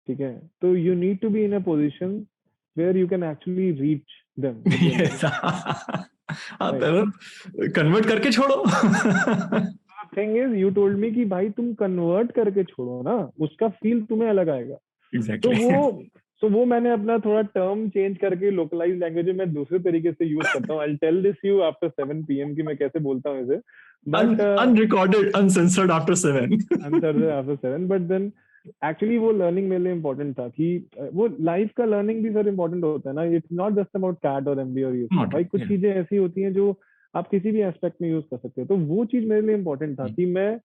ठीक है, तो you need to be in a position where you can actually reach them. Yes. Convert करके छोड़ो. Thing is, you told me कि भाई तुम कन्वर्ट करके छोड़ो ना, उसका फील तुम्हें अलग आएगा. Exactly. सो वो मैंने अपना थोड़ा टर्म चेंज करके लोकलाइज लैंग्वेज में मैं दूसरे तरीके से यूज करता हूँ. I tell this you after 7 PM कि मैं कैसे बोलता हूँ इसे. But Unrecorded, uncensored after 7. After 7. But then actually वो लर्निंग मेरे लिए इम्पोर्टेंट था कि वो लाइफ का लर्निंग भी सर इम्पोर्टेंट होता है ना. It's not just about CAT और एमबी और ये सब. भाई कुछ चीजें ऐसी होती हैं जो आप किसी भी एस्पेक्ट में यूज कर सकते हो. तो वो चीज मेरे लिए इम्पोर्टेंट था कि मैं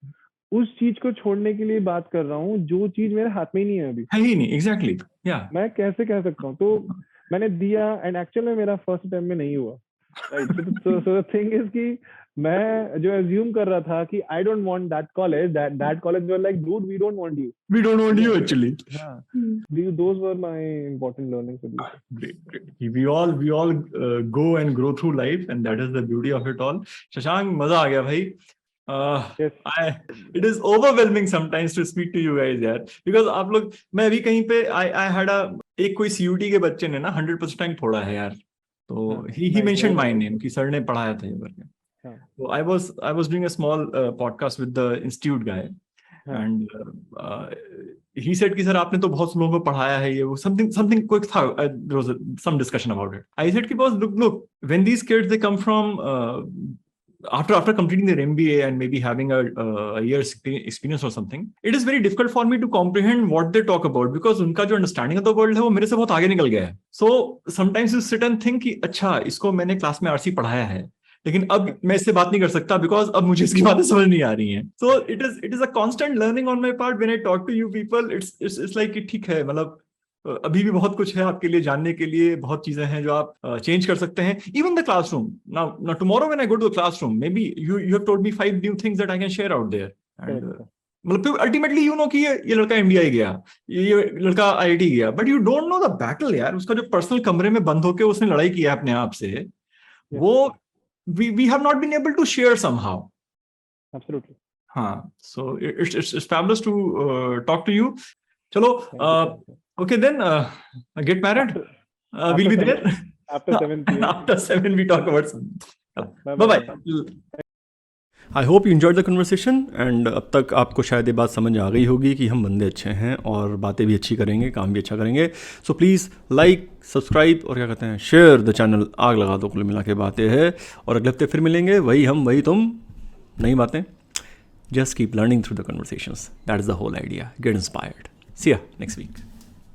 उस चीज को छोड़ने के लिए बात कर रहा हूँ जो चीज मेरे हाथ में ही नहीं है अभी. है ही नहीं. एग्जैक्टली. या मैं कैसे कह सकता हूँ. तो मैंने दिया एंड एक्चुअल में मेरा फर्स्ट अटेम्प्ट में नहीं हुआ. Right. So the thing is कि मैं जो एज्यूम कर रहा था कि I don't want that college, that college were like dude we don't want you. we don't want you actually. हाँ. Those were my important learnings. Great. We all go and grow through life, and that is the beauty of it all. Shashank, मजा आ गया भाई. Yes. It is overwhelming sometimes to speak to you guys यार, because आप लोग, मैं अभी कहीं पे I had एक कोई CUT के बच्चे ने ना 100% टाइम फोड़ा है यार. तो he mentioned my name कि सर ने पढ़ाया था ये करके. So I was doing a small podcast with the institute guy. And he said कि सर आपने तो बहुत लोगों को पढ़ाया है ये वो something quick था. There was some discussion about it. I said कि boss, look, when these kids they come from after completing their MBA and maybe having a year's experience or something, it is very difficult for me to comprehend what they talk about because उनका जो understanding of the world है वो मेरे से बहुत आगे निकल गया है. So sometimes you sit and think कि अच्छा इसको मैंने क्लास में RC पढ़ाया है लेकिन अब मैं इससे बात नहीं कर सकता बिकॉज अब मुझे इसकी बातें समझ नहीं आ रही हैं. So it is a constant learning on my part when I talk to you people. It's like कि ठीक है, मतलब अभी भी बहुत कुछ है आपके लिए जानने के लिए, बहुत चीजें हैं जो आप चेंज कर सकते हैं. Even the classroom, now tomorrow when I go to the classroom may be you have told me 5 new things that I can share out there. And मतलब अल्टीमेटली यू नो कि ये लड़का MBI गया, ये लड़का IIT गया, but you don't know the battle यार. उसका जो पर्सनल कमरे में बंद होकर उसने लड़ाई किया अपने आप से, वो we have not been able to share somehow. Absolutely. So it's fabulous to talk to you. Chalo, okay then, get married. We'll be there after 7 PM. After 7 we talk about something. Bye. I hope you enjoyed the conversation and अब तक आपको शायद ये बात समझ आ गई होगी कि हम बंदे अच्छे हैं और बातें भी अच्छी करेंगे, काम भी अच्छा करेंगे. सो प्लीज़ लाइक, सब्सक्राइब और क्या कहते हैं, शेयर द चैनल. आग लगा दो, कुल मिला के बातें हैं. और अगले हफ्ते फिर मिलेंगे, वही हम वही तुम, नई बातें. Just keep learning through the conversations. That is the whole idea. Get inspired. See ya next week.